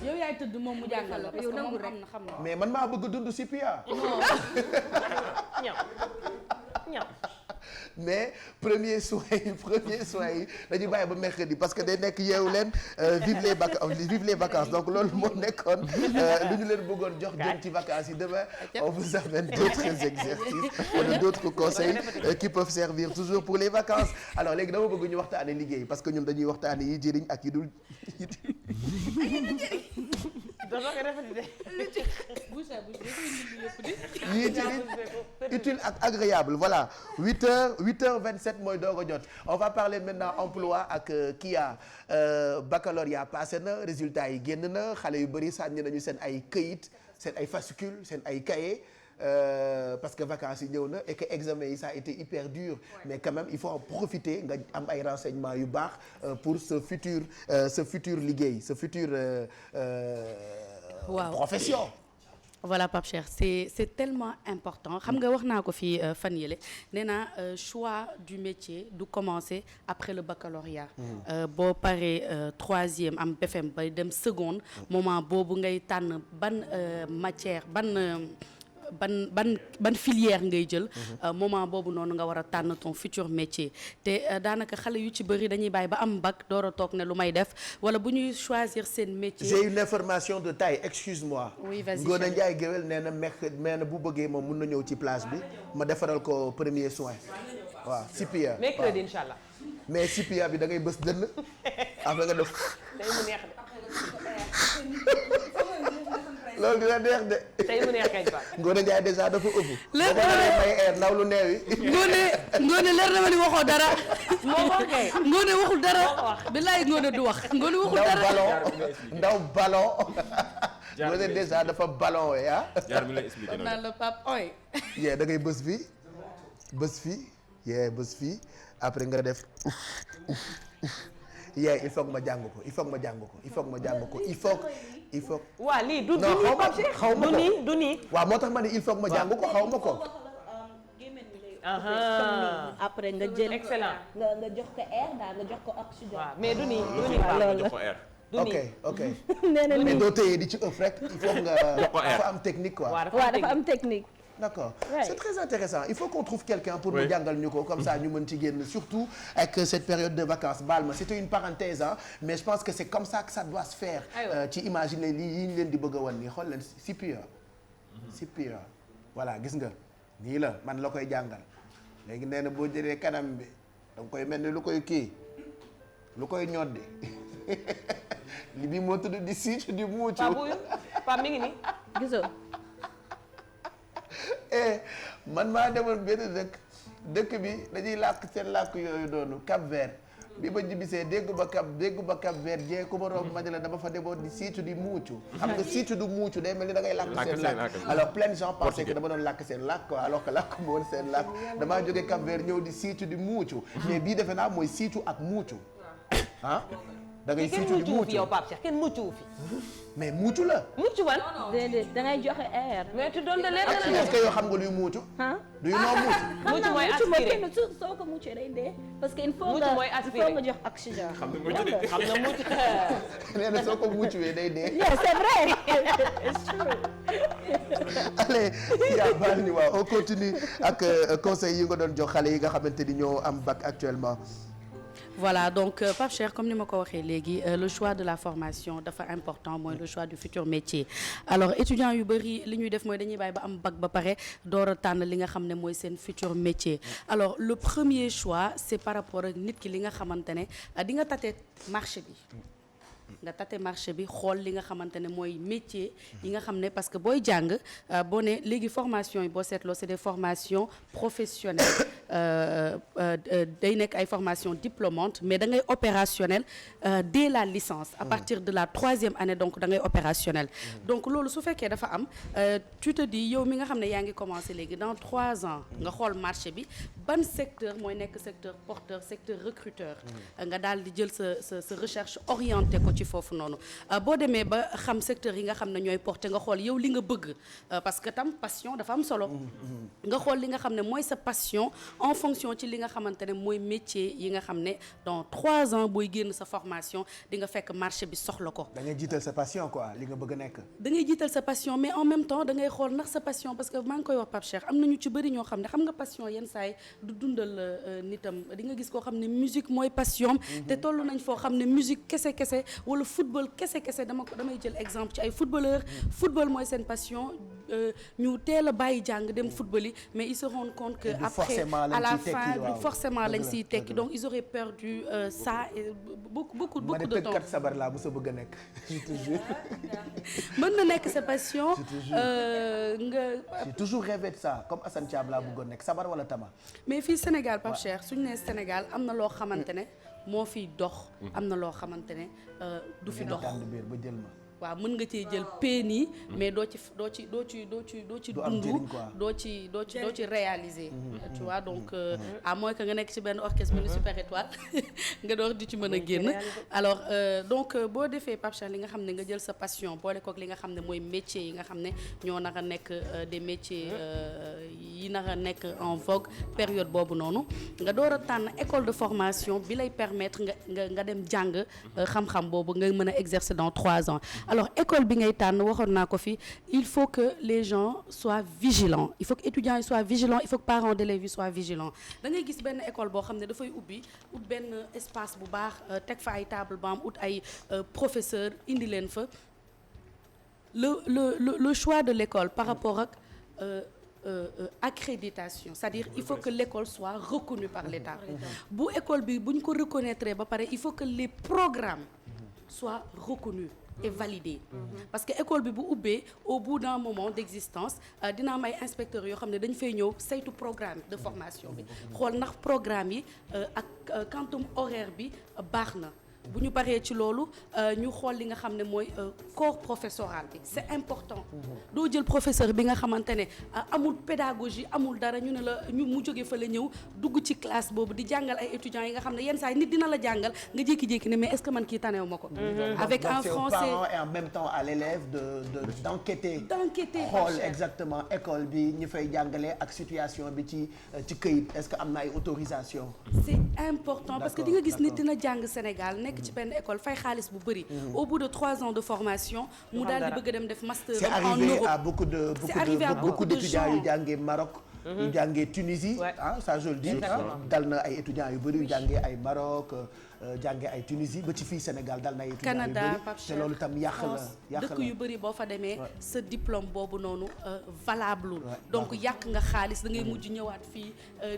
[SPEAKER 13] yow yaay tëdd moom mu jàngal la parce que moom xam na.
[SPEAKER 2] mais man maa bëgg dund CPR.
[SPEAKER 12] ñaw
[SPEAKER 2] mais premier soin yi dañuy bàyyi ba mercredi parce que day nekk yeewu leen vive les vacances donc loolu moo nekkoon lu ñu leen bëggoon jox jëm ci vacances yi demain on vous amène d'autres exercices wala d'autres conseils qui peuvent servir toujours pour les vacances alors léegi dama bëgg ñu waxtaane liggéey parce que ñun dañuy waxtaane yi jëriñ ak yi dul yii jëriñ utile ak agréable voilà 8h27 mooy doog a jot on va parler maintenant emploi ak Kia baccalauréat passé na résultat yi génn na xale yu bëri sànni nañu seen ay këyit seen ay fascicule seen ay cahier parce que vacances yi ñëw na et que examen yi ça a été hyper dur mais quand même il faut en profiter nga am ay renseignements yu baax pour ce futur liggéey ce futur profession.
[SPEAKER 13] voilà Pape Cheikh c'est tellement important xam nga wax naa ko fii fan yële nee naa choix du métier du commencer après le baccalauréat boo paree troisième am BFM bay dem seconde moment boobu ngay tànn ban matière ban filière ngay jël moment boobu noonu nga war a tànn ton futur métier te daanaka xale yu ci bëri dañuy bàyyi ba am bac door a toog ne lu may def wala bu ñuy choisir seen métier.
[SPEAKER 2] j'ai une information de taille excuse-moi.
[SPEAKER 13] oui vas-y
[SPEAKER 2] Ngone Ndiaye Géwél nee na bu bëggee moom mun na ñëw ci place bi ma defaral ko premier soin waaw CPR.
[SPEAKER 12] mercredi inchallah.
[SPEAKER 2] mais CPR bi da ngay bës dënn après nga def.
[SPEAKER 12] tey mu neex
[SPEAKER 2] loolu dina neex de.
[SPEAKER 12] tey mu neex kay Pape.
[SPEAKER 2] Ngone Ndiaye déjà dafa ëpp. léegi da may air ndaw lu neew yi.
[SPEAKER 13] Ngone leer na ma ni waxoo dara.
[SPEAKER 12] moo ko kay.
[SPEAKER 13] Ngone waxul dara. billaay Ngone du wax. Ngone waxul dara
[SPEAKER 2] ndaw ballon. Ngone déjà dafa ballon we ah.
[SPEAKER 11] jaar mi lay expliqué noonu.
[SPEAKER 13] naan la Pape oy.
[SPEAKER 2] yee da ngay bës fii après nga def il faut que ma jàng ko il faut
[SPEAKER 12] waa lii du nii Pape Cheikh du nii
[SPEAKER 2] waaw moo tax ma ne il faut que ma jàng ko xaw ma ko
[SPEAKER 14] après nga jël
[SPEAKER 12] excellent
[SPEAKER 14] nga jox ko air daal nga jox ko oxygène.
[SPEAKER 12] waaw mais du nii
[SPEAKER 11] jox ko air.
[SPEAKER 2] ok mais doo téye di ci ëpp rek il faut nga dafa am technique quoi.
[SPEAKER 21] waaw dafa am technique.
[SPEAKER 2] d'accord.
[SPEAKER 21] Ouais.
[SPEAKER 2] C'est très intéressant il faut qu'on trouve quelqu'un pour mu jàngal ñu ko comme ça ñu mën ci génn surtout avec cette période de vacances baal ma c'était une parenthèse hein mais je pense que c'est comme ça que ça doit se faire. ci imaginer lii yi ñu leen di bëgg a wan nii xool leen CPR voilà gis nga nii la man la koy jàngal léegi nee na boo jëlee kanam bi danga koy mel ni lu koy kii lu koy ñoddi li bi moo tudd di siic di muucu
[SPEAKER 12] pa mi ngi nii
[SPEAKER 21] gisoo
[SPEAKER 2] man maa demoon benn dëkk bi dañuy làkk seen làkk yooyu doonu Cap Vert bi ma jibisee déggu ba Cap Vert jee ku ma romb ma ne la dama fa demoon di siicu di muucu xam nga siicu du muucu day mel ni da ngay làkk seen làkk alors plein de gens pensaient que dama doon làkk seen làkk quoi alors que làkk ma woon seen làkk damaa jógee Cap Vert ñëw di siicu di muucu mais bii defe naa mooy siicu ak muucu ah da ngay siicu di muucu
[SPEAKER 12] yow Pape Cheikh kenn muucu fi
[SPEAKER 2] mais muucu la.
[SPEAKER 12] muucu ban.
[SPEAKER 21] déedéet da ngay joxe air.
[SPEAKER 12] mais tu donnes de l'air.
[SPEAKER 2] est-ce que yow xam nga luy muucu. du you know muucu.
[SPEAKER 12] muucu mooy aspiré
[SPEAKER 21] soo ko muucee day dee. parce que il faut
[SPEAKER 12] muucu mooy aspiré
[SPEAKER 21] nga jox oxygène.
[SPEAKER 11] xam na muucu de
[SPEAKER 12] xam na muucu.
[SPEAKER 2] nee na soo ko muucuwee day dee.
[SPEAKER 21] yes c'est vrai. it's true.
[SPEAKER 2] allez yaa baal ñu waaw on continue ak conseil yi nga doon jox xale yi nga xamante ni ñoo am bac actuellement.
[SPEAKER 13] Voilà donc Pape Cheikh comme ni ma ko waxee léegi le choix de la formation dafa important mooy le choix du futur métier alors étudiants yu bëri li ñuy def mooy dañuy bàyyi ba am bac ba pare door a tànn li nga xam ne mooy seen futur métier alors le premier choix c'est par rapport ak nit ki li nga xamante ne di nga tâter marché bi nga tâter marché bi xool li nga xamante ne mooy métier yi nga xam ne parce que booy jàng boo ne léegi formation yi boo seetloo c'est des formations professionnelles day nekk ay formations diplômantes mais da ngay opérationnel dès la licence à partir de la 3e année donc da ngay opérationnel donc loolu su fekkee dafa am tu te dis yow mi nga xam ne yaa ngi commencé léegi dans 3 ans nga xool marché bi ban secteur mooy nekk secteur porteur secteur recruteur nga daal di jël sa recherche orientée ko ci foofu noonu boo demee ba xam secteur yi nga xam ne ñooy porter nga xool yow li nga bëgg parce que tam passion dafa am solo nga xool li nga xam ne mooy sa passion en fonction ci li nga xamante ne mooy métier yi nga xam ne dans 3 ans booy génn sa formation di nga fekk marché bi soxla ko.
[SPEAKER 2] da ngay jiital sa passion quoi li nga bëgg a nekk.
[SPEAKER 13] da ngay jiital sa passion mais en même temps da ngay xool ndax sa passion parce que maa ngi koy wax Pape Cheikh am na ñu ci bëri ñoo xam ne xam nga passion yenn saa yi du dundal nitam di nga gis koo xam ne musique mooy passion te toll nañ foo xam ne musique kese wala football kese damay jël exemple ci ay footballeur football mooy seen passion ñu teel a bàyyi jàng dem football yi mais ils se rendent compte que après à la fin forcément lañ siy tekki donc ils auraient perdu ça et beaucoup de temps.
[SPEAKER 2] ma ne tëggkat sabar laa mos a bëgg a nekk je te jure.
[SPEAKER 13] mën na nekk sa passion.
[SPEAKER 2] j'ai toujours rêvé de ça comme Assane Thiam laa bëggoon nekk sabar wala tama.
[SPEAKER 13] mais fii Sénégal Pape Cheikh suñu nee Sénégal am na loo xamante ne moo fiy dox. am na loo xamante ne du fi dox.
[SPEAKER 2] ba jël ma.
[SPEAKER 13] waaw mën nga cee jël peeni mais doo ci dund doo ci réaliser tu vois donc à moins que nga nekk ci benn orchestre mel ni Super Étoile nga door di ci mën a génn alors donc boo defee Pape Cheikh li nga xam ne nga jël sa passion boole kook li nga xam ne mooy métier yi nga xam ne ñoo nar a nekk des métiers yi nar a nekk en vogue période boobu noonu nga door a tànn école de formation bi lay permettre nga dem jàng xam-xam boobu nga mën a exercer dans 3 ans. Alors école bi ngay tànn waxoon naa ko fi il faut que les gens soient vigilants il faut que étudiants yi soient vigilants il faut que parents d'élèves yi soient vigilants da ngay gis benn école boo xam ne dafay ubbi ut benn espace bu baax teg fa ay table banc ut ay professeurs indi leen fa le choix de l'école par rapport ak accréditation c'est-à-dire il faut que l'école soit reconnue par l'État bu école bi bu ñu ko reconnaître ba pare il faut que les programmes soient reconnus et validé parce que école bi bu ubbee au bout d'un moment d'existence dina am ay inspecteurs yoo xam ne dañu fay ñëw saytu programme de formation bi xool ndax programme yi ak quantum horaire bi baax na bu ñu paree ci loolu ñu xool li nga xam ne mooy corps professoral bi c'est important doo jël professeur bi nga xamante ne amul pédagogie amul dara ñu ne la mu jóge fa la ñëw dugg ci classe boobu di jàngal ay étudiants yi nga xam ne yenn saa yi nit dina la jàngal nga jékki-jékki ne mais est-ce que man kii tanew ma ko avec un français
[SPEAKER 2] et en même temps à l'élève d'enquêter xool exactement école bi ñu fay jàngale ak situation bi ci këyit est-ce que am na ay autorisation
[SPEAKER 13] c'est important parce que di nga gis nit dina jàng Sénégal nekk ci benn école fay xaalis bu bëri au bout de 3 ans de formation mu daal di bëgg a dem def master en Europe.
[SPEAKER 2] C'est arrivé à beaucoup d'étudiants yu jàngee Maroc yu jàngee Tunisie ça je le dis dal na ay étudiants yu bëri yu jàngee ay Maroc jàngee ay Tunisie ba ci fii Sénégal dal na ay étudiants yu
[SPEAKER 13] Canada
[SPEAKER 2] bëri te loolu tam yàq la
[SPEAKER 13] dëkk yu bëri boo fa demee sa diplôme boobu noonu valable donc yàq nga xaalis da ngay mujj ñëwaat fii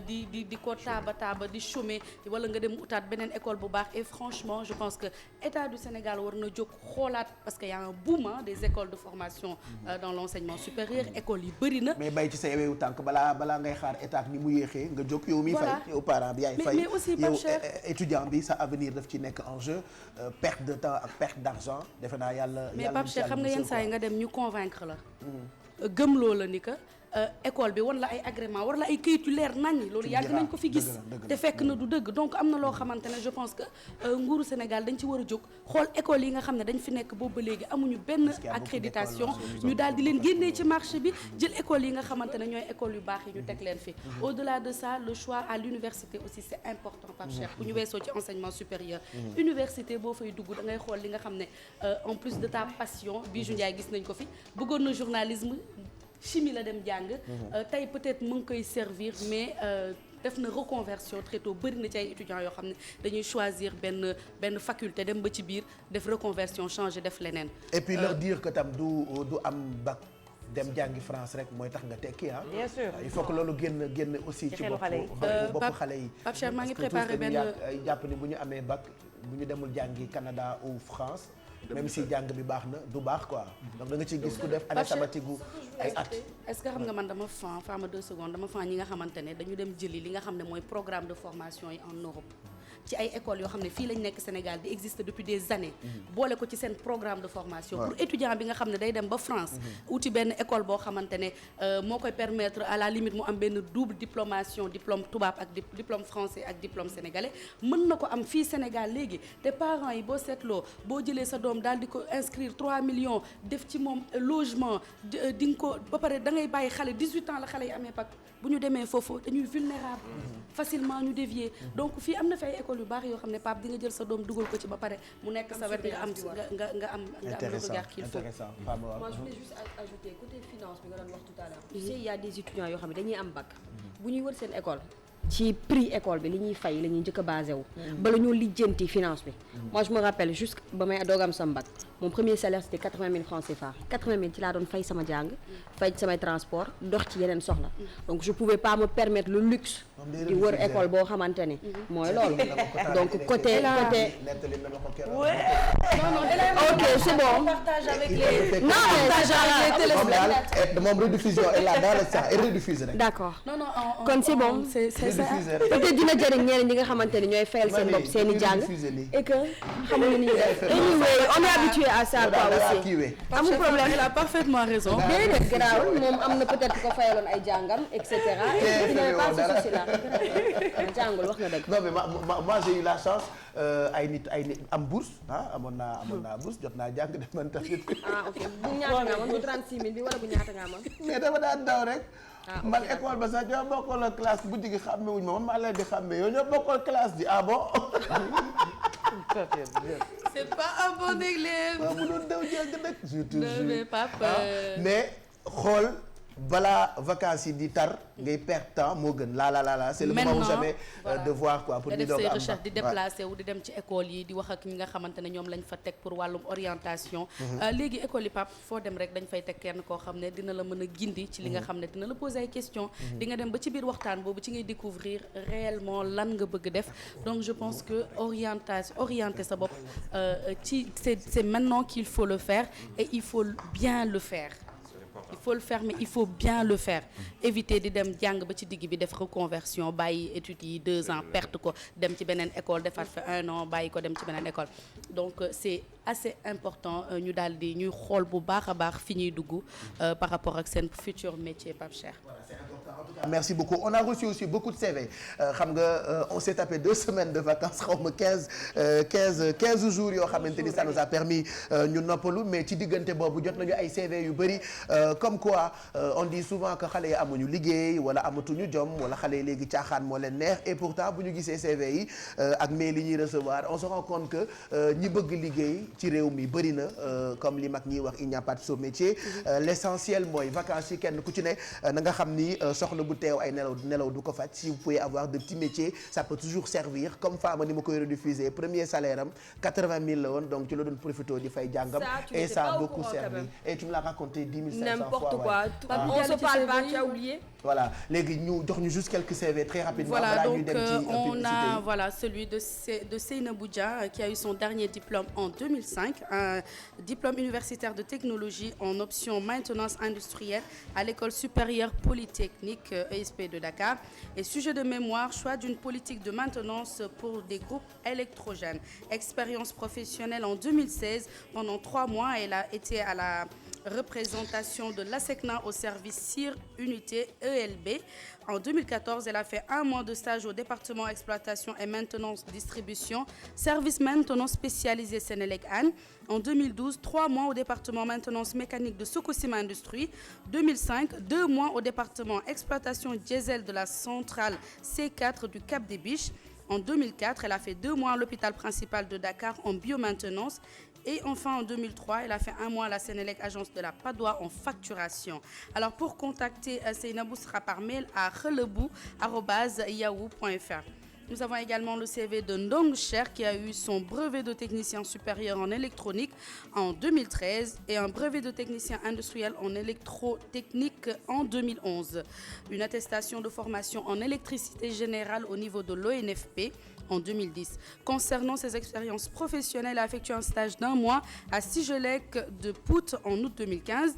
[SPEAKER 13] di ko taaba di chômer wala nga dem utaat beneen école bu baax et franchement je pense que état du Sénégal war na jóg xoolaat parce que y a un boom des écoles de formation dans l'enseignement supérieur école yi bëri na
[SPEAKER 2] mais bay ci sa yewewu tànk balaa ngay xaar état ni mu yéexee nga jóg yow mi fay yow parent bi yaay fay
[SPEAKER 13] mais aussi
[SPEAKER 2] yow étudiant bi sa avenir daf ci nekk en jeu perte de temps ak perte d'argent defe naa yàlla
[SPEAKER 13] mais Pape Cheikh xam nga yenn saa yi nga dem ñu convaincre la gëmloo la ni que école bi wan la ay agrément war la ay këyit yu leer nañ loolu yàgg nañ ko fi gis te fekk na du dëgg donc am na loo xamante ne je pense que nguuru Sénégal dañ ci war a jóg xool école yi nga xam ne dañ fi nekk boobu ba léegi amuñu benn accréditation ñu daal di leen génnee ci marché bi jël école yi nga xamante ne ñooy école yu baax yi ñu teg leen fi au-delà de ça le choix à l'université aussi c'est important Pape Cheikh bu ñu weesoo ci enseignement supérieur université boo fay dugg da ngay xool li nga xam ne en plus de ta passion Bijou Ndiaye gis nañ ko fi bëggoon na journalisme chimie la dem jàng tey peut-être mu ngi koy servir mais def na reconversion très tôt bëri na ci ay étudiants yoo xam ne dañuy choisir benn faculté dem ba ci biir def reconversion changer def leneen
[SPEAKER 2] et puis leur dire que tam du am bac dem jàngi France rek mooy tax nga tekki
[SPEAKER 12] bien sûr
[SPEAKER 2] il faut que loolu génn aussi ci bopp xale yi
[SPEAKER 13] Pape Cheikh maa ngi préparé benn
[SPEAKER 2] jàpp ni bu ñu amee bac bu ñu demul jàngi Canada ou France même si jàng bi baax na du baax quoi donc da nga ci gis ku def année sabbatique gu ay at
[SPEAKER 13] est-ce que xam nga man dama faama 2 secondes dama fan ñi nga xamante ne dañu dem jëli li nga xam ne mooy programme de formation yi en Europe ci ay écoles yoo xam ne fii lañ nekk Sénégal di existe depuis des années boole ko ci seen programme de formation pour étudiant bi nga xam ne day dem ba France uti benn école boo xamante ne moo koy permettre à la limite mu am benn double diplomation diplôme tubaab ak diplôme français ak diplôme sénégalais mën na ko am fii Sénégal léegi te parents yi boo seetloo boo jëlee sa doom daal di ko inscrire 3 millions def ci moom logement di nga ko ba pare da ngay bàyyi xale 18 ans la xale yi amee pak bu ñu demee foofu dañuy vulnérable facilement ñu dévier donc fii am na fi ay écoles yu baax yoo xam ne Pape di nga jël sa doom dugal ko ci ba pare mu nekk sa wet nga am le regard qu'il faut.
[SPEAKER 21] Moi je voulais juste ajouter côté finance bi nga doon wax tout à l'heure tu sais il y a des étudiants yoo xam ne dañuy am bac bu ñuy wër seen école ci prix école bi li ñuy fay la ñuy njëkk a basé wu bala ñoo lijjanti finance bi moi je me rappelle juste ba may doog am sama bac mon premier salaire c'était 80 000 francs CFA 80 000 ci laa doon fay sama jàng fay samay transport dox ci yeneen soxla donc je pouvais pas me permettre le luxe di wër école boo xamante ne mooy loolu donc côté ok c'est bon
[SPEAKER 13] partage avec les
[SPEAKER 2] moom rediffusion est là dans le sang et rediffuse rek
[SPEAKER 21] d'accord
[SPEAKER 13] non
[SPEAKER 21] kon c'est bon c'est ça peut-être dina jëriñ ñeneen ñi nga xamante ne ñooy fayal seen bopp seen i jàng et que xamuñu ni ñuy def anyway on est habitué à ça quoi aussi amul problème
[SPEAKER 13] il a parfaitement raison
[SPEAKER 21] déedéet garaawul moom am na peut-être ko fayaloon ay jàngam et cetera il n'y avait pas ce souci là jàngul wax nga dëgg
[SPEAKER 2] non mais moi j'ai eu la chance ay nit am bourse amoon naa bourse jot naa jàng def man tamit
[SPEAKER 21] ok bu ñaata nga amoon bu 36 000 bi wala bu ñaata nga amoon
[SPEAKER 2] mais dama daan daw rek man école ba sax ñoo bokkoon classe bu jigi xàmme wuñ ma man maa leen di xàmme yow ñoo bokkoon classe di bon
[SPEAKER 13] c'est pas un bon élève
[SPEAKER 2] waaw mu doon daw jàng nag
[SPEAKER 13] non mais papa
[SPEAKER 2] mais xool balaa vacances yi di tar ngay perdre temps moo gën la c'est le moment jamais de voir quoi pour ñu doog
[SPEAKER 13] def say recherche di déplacer wu di dem ci école yi di wax ak ñi nga xamante ne ñoom lañ fa teg pour wàllum orientation léegi école yi pap foo dem rek dañ fay teg kenn koo xam ne dina la mën a gindi ci li nga xam ne dina la poser ay questions di nga dem ba ci biir waxtaan boobu ci ngay découvrir réellement lan nga bëgg def donc je pense que orienter sa bopp ci c'est maintenant qu'il faut le faire et il faut bien le faire il faut le faire mais il faut bien le faire éviter di dem jàng ba ci digg bi def reconversion bàyyi études yi 2 ans perte ko dem ci beneen école defaat fa 1 an bàyyi ko dem ci beneen école donc c'est assez important ñu daal di ñuy xool bu baax a baax fi ñuy dugg par rapport ak seen futur métier Pape Cheikh.
[SPEAKER 2] Voilà, c'est important Merci beaucoup. On a reçu aussi beaucoup de CV. Xam nga on s'est tapé 2 semaines de vacances xaw ma 15 jours yoo xamante ni ça nous a permis ñu noppalu mais ci diggante boobu jot nañu ay CV yu bëri comme quoi on dit souvent que xale yi amuñu liggéey wala amatuñu jom wala xale yi léegi caaxaan moo leen neex et pourtant bu ñu gisee CV yi ak mail yi ñuy recevoir on se rend compte que ñi bëgg liggéey ci réew mi bëri na comme li mag ñiy wax il n'y a pas de sot métier l'essentiel mooy vacances yi kenn ku ci ne na nga xam ni soxna bu teew ay nelaw du ko faj. Si vous pouvez avoir de petits métiers ça peut toujours servir comme femme ni ma koy rediffuser premier salaire am 80 000 la woon donc ci la doon profité di fay jàngam et ça a beaucoup servi et tu me l'as raconté 10 500
[SPEAKER 21] n'importe
[SPEAKER 2] fois.
[SPEAKER 21] quoi on se parle pas, tu as oublié.
[SPEAKER 2] Voilà léegi ñu jox ñu juste quelques CV très rapidement.
[SPEAKER 13] Voilà donc on a voilà celui de Seynabou Dia qui a eu son dernier diplôme en 2005, un diplôme universitaire de technologie en option maintenance industrielle à l'école supérieure polytechnique ESP de Dakar et sujet de mémoire choix d'une politique de maintenance pour des groupes électrogènes. Expérience professionnelle en 2016 pendant 3 mois elle a été à la représentation de l'ASECNA au service CIR unité ELB. En 2014, elle a fait 1 mois de stage au département exploitation et maintenance distribution, service maintenance spécialisé Sénélec Anne. En 2012, 3 mois au département maintenance mécanique de Sococim Industrie. 2005, 2 mois au département exploitation diesel de la centrale C4 du Cap des Biches. En 2004, elle a fait 2 mois à l'hôpital principal de Dakar en biomaintenance. Et enfin, en 2003, elle a fait 1 mois à la Sénélec, agence de la Padoie en facturation. Alors, pour contacter Seynabou sera par mail à relebou@yahoo.fr. Nous avons également le CV de Ndong Cher qui a eu son brevet de technicien supérieur en électronique en 2013 et un brevet de technicien industriel en électrotechnique en 2011. Une attestation de formation en électricité générale au niveau de l'ONFP en 2010. Concernant ses expériences professionnelles, elle a effectué un stage d'1 mois à Sigelec de Pout en août 2015.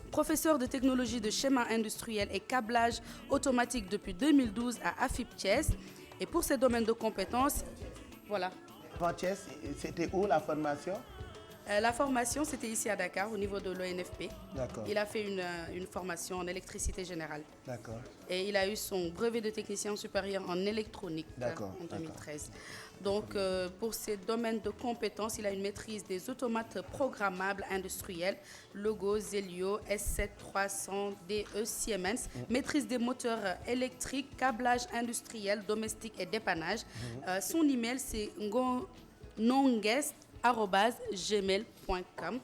[SPEAKER 13] Professeur de technologie de schéma industriel et câblage automatique depuis 2012 à AFIP Thiès. Et pour ses domaines de compétences, voilà.
[SPEAKER 2] Avant Thiès, c'était où la formation?
[SPEAKER 13] La formation, c'était ici à Dakar, au niveau de l'ONFP.
[SPEAKER 2] D'accord.
[SPEAKER 13] Il a fait une formation en électricité générale.
[SPEAKER 2] D'accord.
[SPEAKER 13] Et il a eu son brevet de technicien supérieur en électronique en 2013. Donc, pour ses domaines de compétences, il a une maîtrise des automates programmables industriels, Logo, Zelio, S7300, DE, Siemens, maîtrise des moteurs électriques, câblage industriel, domestique et dépannage. Son email, c'est nongest@gmail.com.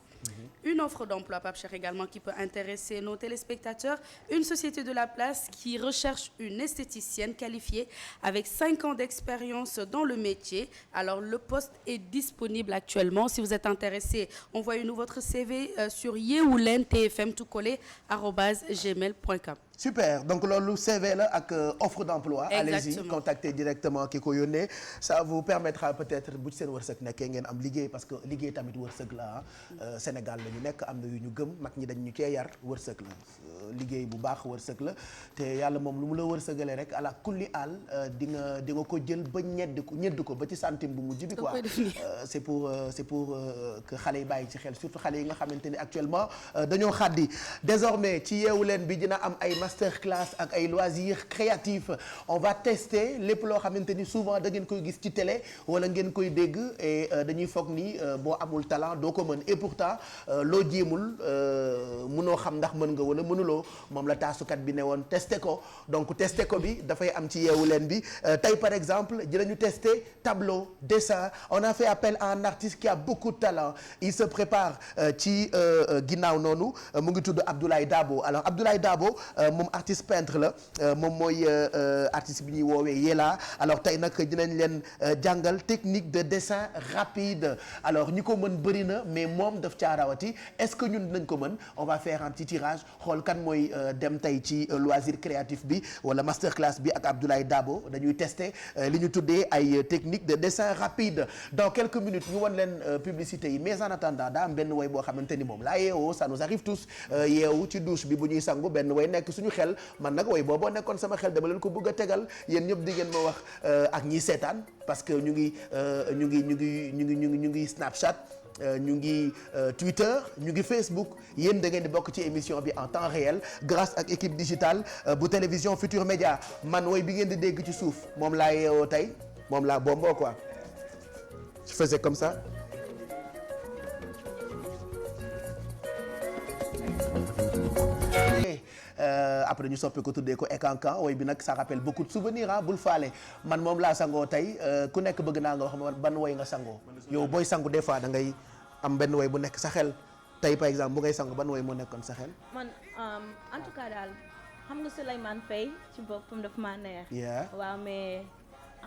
[SPEAKER 13] Une offre d'emploi, Pape Cheikh, également qui peut intéresser nos téléspectateurs. Une société de la place qui recherche une esthéticienne qualifiée avec 5 ans d'expérience dans le métier. Alors, le poste est disponible actuellement. Si vous êtes intéressé, envoyez-nous votre CV sur yehoulentfm@gmail.com.
[SPEAKER 2] Super donc loolu CV la ak offre d'emploi. Allez-y contactez directement ki ko yónnee ça vous permettra peut-être bu ci seen wërsëg nekkee ngeen am liggéey parce que liggéey tamit wërsëg la Sénégal la ñu nekk am na yu ñu gëm mag ñi dañ ñu cee yar wërsëg la liggéey bu baax wërsëg la te yàlla moom lu mu la wërsëgalee rek ala kulli àll di nga ko jël ba ñedd ko ba ci centime bu mujj bi quoi. c'est pour que xale yi bàyyi ci xel surtout xale yi nga xamante ni actuellement dañoo xaddi désormais ci yeewu leen bi dina am ay masterclass ak ay loisirs créatifs on va tester lépp loo xamante ni souvent da ngeen koy gis ci télé wala ngeen koy dégg et dañuy foog ni boo amul talent doo ko mën et pourtant loo jéemul mënoo xam ndax mën nga wala mënuloo moom la taasukat bi ne woon tester ko donc tester ko bi dafay am ci yeewu leen bi tey par exemple dinañu tester tableau dessin on a fait appel à un artiste qui a beaucoup de talent il se prépare ci ginnaaw noonu mu ngi tudd Abdoulaye Dabo alors Abdoulaye Dabo moom artiste peintre la moom mooy artiste bi ñuy woowee Yella alors tey nag dinañ leen jàngal technique de dessin rapide alors ñi ko mën bëri na mais moom daf caa rawati est-ce que ñun dinañ ko mën on va faire un petit tirage xool kan mooy dem tey ci loisir créatif bi wala masterclass bi ak Abdoulaye Dabo dañuy tester li ñu tuddee ay technique de dessin rapide dans quelques minutes ñu won leen publicité yi mais en attendant daa am benn way boo xamante ni moom laa yeewoo ça nous arrive tous yeewu ci douche bi bu ñuy sangu benn way nekk suñu xel man nag way booboo nekkoon sama xel dama leen ko bëgg a tegal yéen ñëpp di ngeen ma wax ak ñiy seetaan parce que ñu ngi Snapchat ñu ngi Twitter ñu ngi Facebook yéen da ngeen di bokk ci émission bi en temps réel grâce ak équipe digitale bu télévision Futur Média man woy bi ngeen di dégg ci suuf moom laa yeewoo tey moom laa bomboo quoi je faisais comme ça. Après ñu soppi ko tuddee ko Ekankan woy bi nag ça rappelle beaucoup de souvenirs ah bul faale man moom laa sangoo tey ku nekk bëgg naa nga wax ma ban woy nga sangoo yow booy sangu des fois da ngay am benn woy bu nekk sa xel tey par exemple bu ngay sangu ban woy moo nekkoon sa xel.
[SPEAKER 14] man en tout cas daal xam nga Souleymane Faye ci boppam daf maa neex. waaw mais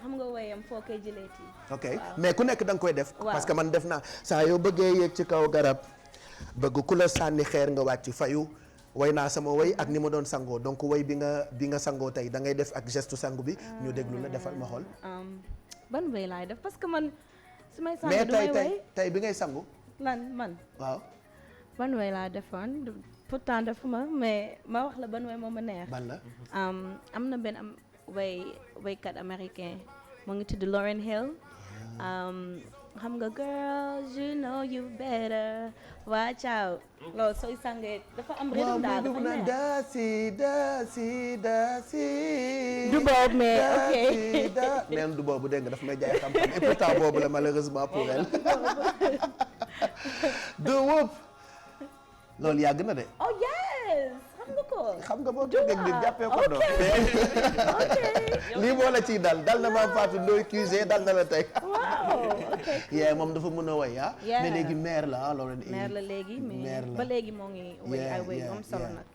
[SPEAKER 14] xam nga woyam foo koy jëleeti.
[SPEAKER 2] ok mais ku nekk da nga koy def. parce que man def naa saa yoo bëggee yéeg ci kaw garab bëgg ku la sànni xeer nga wàcc fayu. way naa sama way ak ni ma doon sangoo donc way bi nga sangoo tey da ngay def ak geste sangu bi ñu déglu la defal ma xool.
[SPEAKER 14] ban way laay def parce que man su may sangu
[SPEAKER 2] mais
[SPEAKER 14] du may way
[SPEAKER 2] tey bi ngay sangu.
[SPEAKER 14] man
[SPEAKER 2] waaw.
[SPEAKER 14] ban way laa defoon pourtant defuma mais ma wax la ban way moo ma neex.
[SPEAKER 2] ban la.
[SPEAKER 14] am na benn waykat américain mu ngi tudd Lauryn Hill. xam nga girls you know you better watch out loolu sooy sangee dafa am rythme daal dafa neex daasi du boobu mais ok
[SPEAKER 2] neen du boobu dégg nga daf may jaay xam-xam et pourtant boobu la malheureusement pour elle du wóob loolu yàgg na de.
[SPEAKER 14] oh yes
[SPEAKER 2] xam nga boo toogee ak nit jàppee ko doon. lii moo la ciy dal na ma Fatou Ndoye QG dal na la tey.
[SPEAKER 14] waaw ok.
[SPEAKER 2] yee moom dafa mën a woy ah. mais léegi mère la ah loolu.
[SPEAKER 14] mère la léegi mais ba léegi moo ngi woy ay woy am solo nag.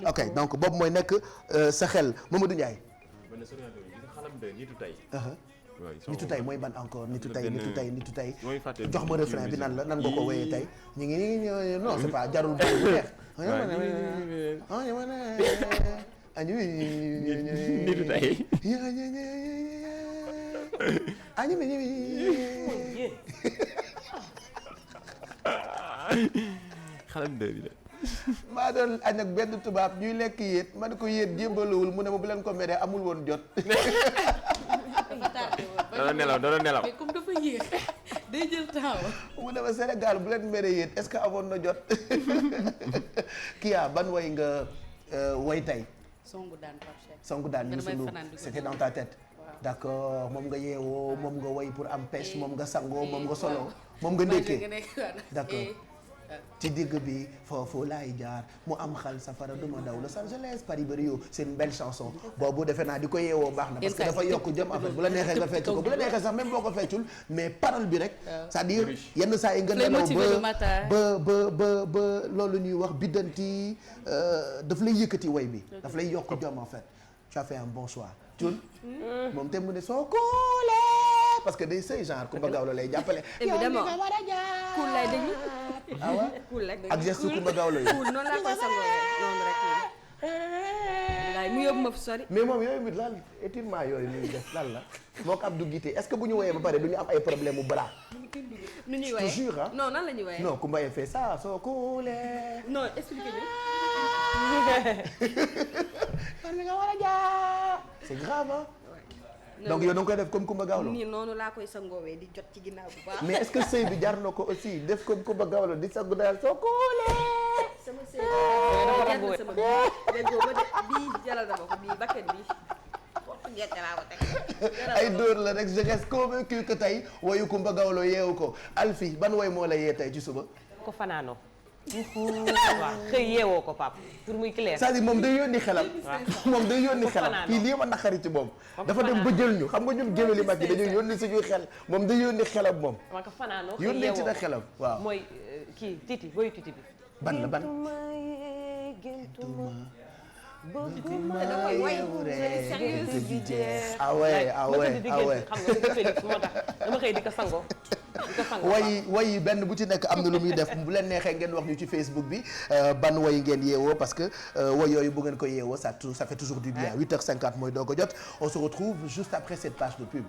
[SPEAKER 2] ok donc boobu mooy nekk sa xel Mamadou Ndiaye. nitu tey mooy ban encore nitu tey jox ma refrain bi nan nga ko woyee tey ñu ngi non c'est pas jarul bu neex
[SPEAKER 11] nitu tey xalam de bi de
[SPEAKER 2] maa doon añ ak benn tubaab ñuy lekk yéet ma ne ko yéet jébalowul mu ne ma bu leen ko meree amul woon jot.
[SPEAKER 11] doon nelaw
[SPEAKER 13] mais comme dafa yéex day jël temps.
[SPEAKER 2] mu ne ma Sénégal bu leen meree yéet est-ce que amoon na jot. Kia ban way nga way tey.
[SPEAKER 13] songu daan Pape Cheikh.
[SPEAKER 2] songu daan Youssou Ndour c'était dans ta tête. d'accord moom nga yeewoo moom nga way pour am pêche moom nga sangoo moom nga solo moom nga ndékkee d'accord. ci digg bi foofu laay jaar mu am xal safara duma daw Los Angeles Paris ba Rio c'est une belle chanson boobu defe naa di ko yeewoo baax na parce que dafa yokk jëm en fait bu la neexee nga fecc ko bu la neexee sax même boo ko feccul mais parole bi rek c'est-à-dire yenn saa yi nga nelaw ba loolu ñuy wax biddanti daf lay yëkkati way bi daf lay yokk jëm en fait tu as fait un bon choix Thioune moom te mu ne soo koolee parce que day sëy genre Kumba Gawlo lay jàppale
[SPEAKER 21] évidemment kuul lay déglu
[SPEAKER 2] ah ouais
[SPEAKER 21] kuul rek
[SPEAKER 2] ak geste Kumba Gawlo yi
[SPEAKER 21] kuul noonu laa koy sangoo noonu rek ngaay mu yóbbu ma fu sori
[SPEAKER 2] mais moom yooyu mit lan étirement yooyu muy def lan la moo ko Abdou Guité est-ce que bu ñu woyee ba pare du ñu am ay problème mu bras
[SPEAKER 21] nu ñuy woyee
[SPEAKER 2] toujours ah
[SPEAKER 21] non nan la ñuy woyee
[SPEAKER 2] non Kumba yee fait ça soo kuulee
[SPEAKER 21] non expliquez ñu
[SPEAKER 2] man mi nga war a jaar c'est grave hein donc yow da nga koy def comme Kumba Gawlo
[SPEAKER 21] nii noonu laa koy sangoowee di jot ci ginnaaw bu baax
[SPEAKER 2] mais est-ce que sëy bi jar na ko aussi def comme Kumba Gawlo di sangu daal soo kuulee
[SPEAKER 21] sama sëy jar na sama déggoo ba de bii jaral na ma ko bii bakket bii xottu gerte laa ko teg
[SPEAKER 2] ay dóor la rek je reste convaincu que tey woyu Kumba Gawlo yeewu ko Alfi ban woy moo la yee tey ci suba
[SPEAKER 12] ko fanaanoo waaw xëy yeewoo ko pap pour muy clair
[SPEAKER 2] c'est-à-dire moom day yónni xelam moom day yónni xelam kii lii ma naqari ci moom dafa dem ba jël ñu xam nga ñun géwél yi mag yi dañuy yónni suñuy xel moom day yónni xelam moom
[SPEAKER 12] ma ko fanaanoo xëy
[SPEAKER 2] yónni ci
[SPEAKER 12] yeewoo
[SPEAKER 2] na xelam waaw
[SPEAKER 12] mooy kii titi boyu titi bi
[SPEAKER 2] ban la ban ah ouais ah ouais ah ouais
[SPEAKER 12] xam nga ko Félix moo tax dama xëy di ko sangoo
[SPEAKER 2] way benn bu ci nekk am na lu muy def bu leen neexee ngeen wax ñu ci Facebook bi ban way ngeen yeewoo parce que way yooyu bu ngeen ko yeewoo ça fait toujours du bien 8h50 mooy doo ko jot on se retrouve juste après cette page de pub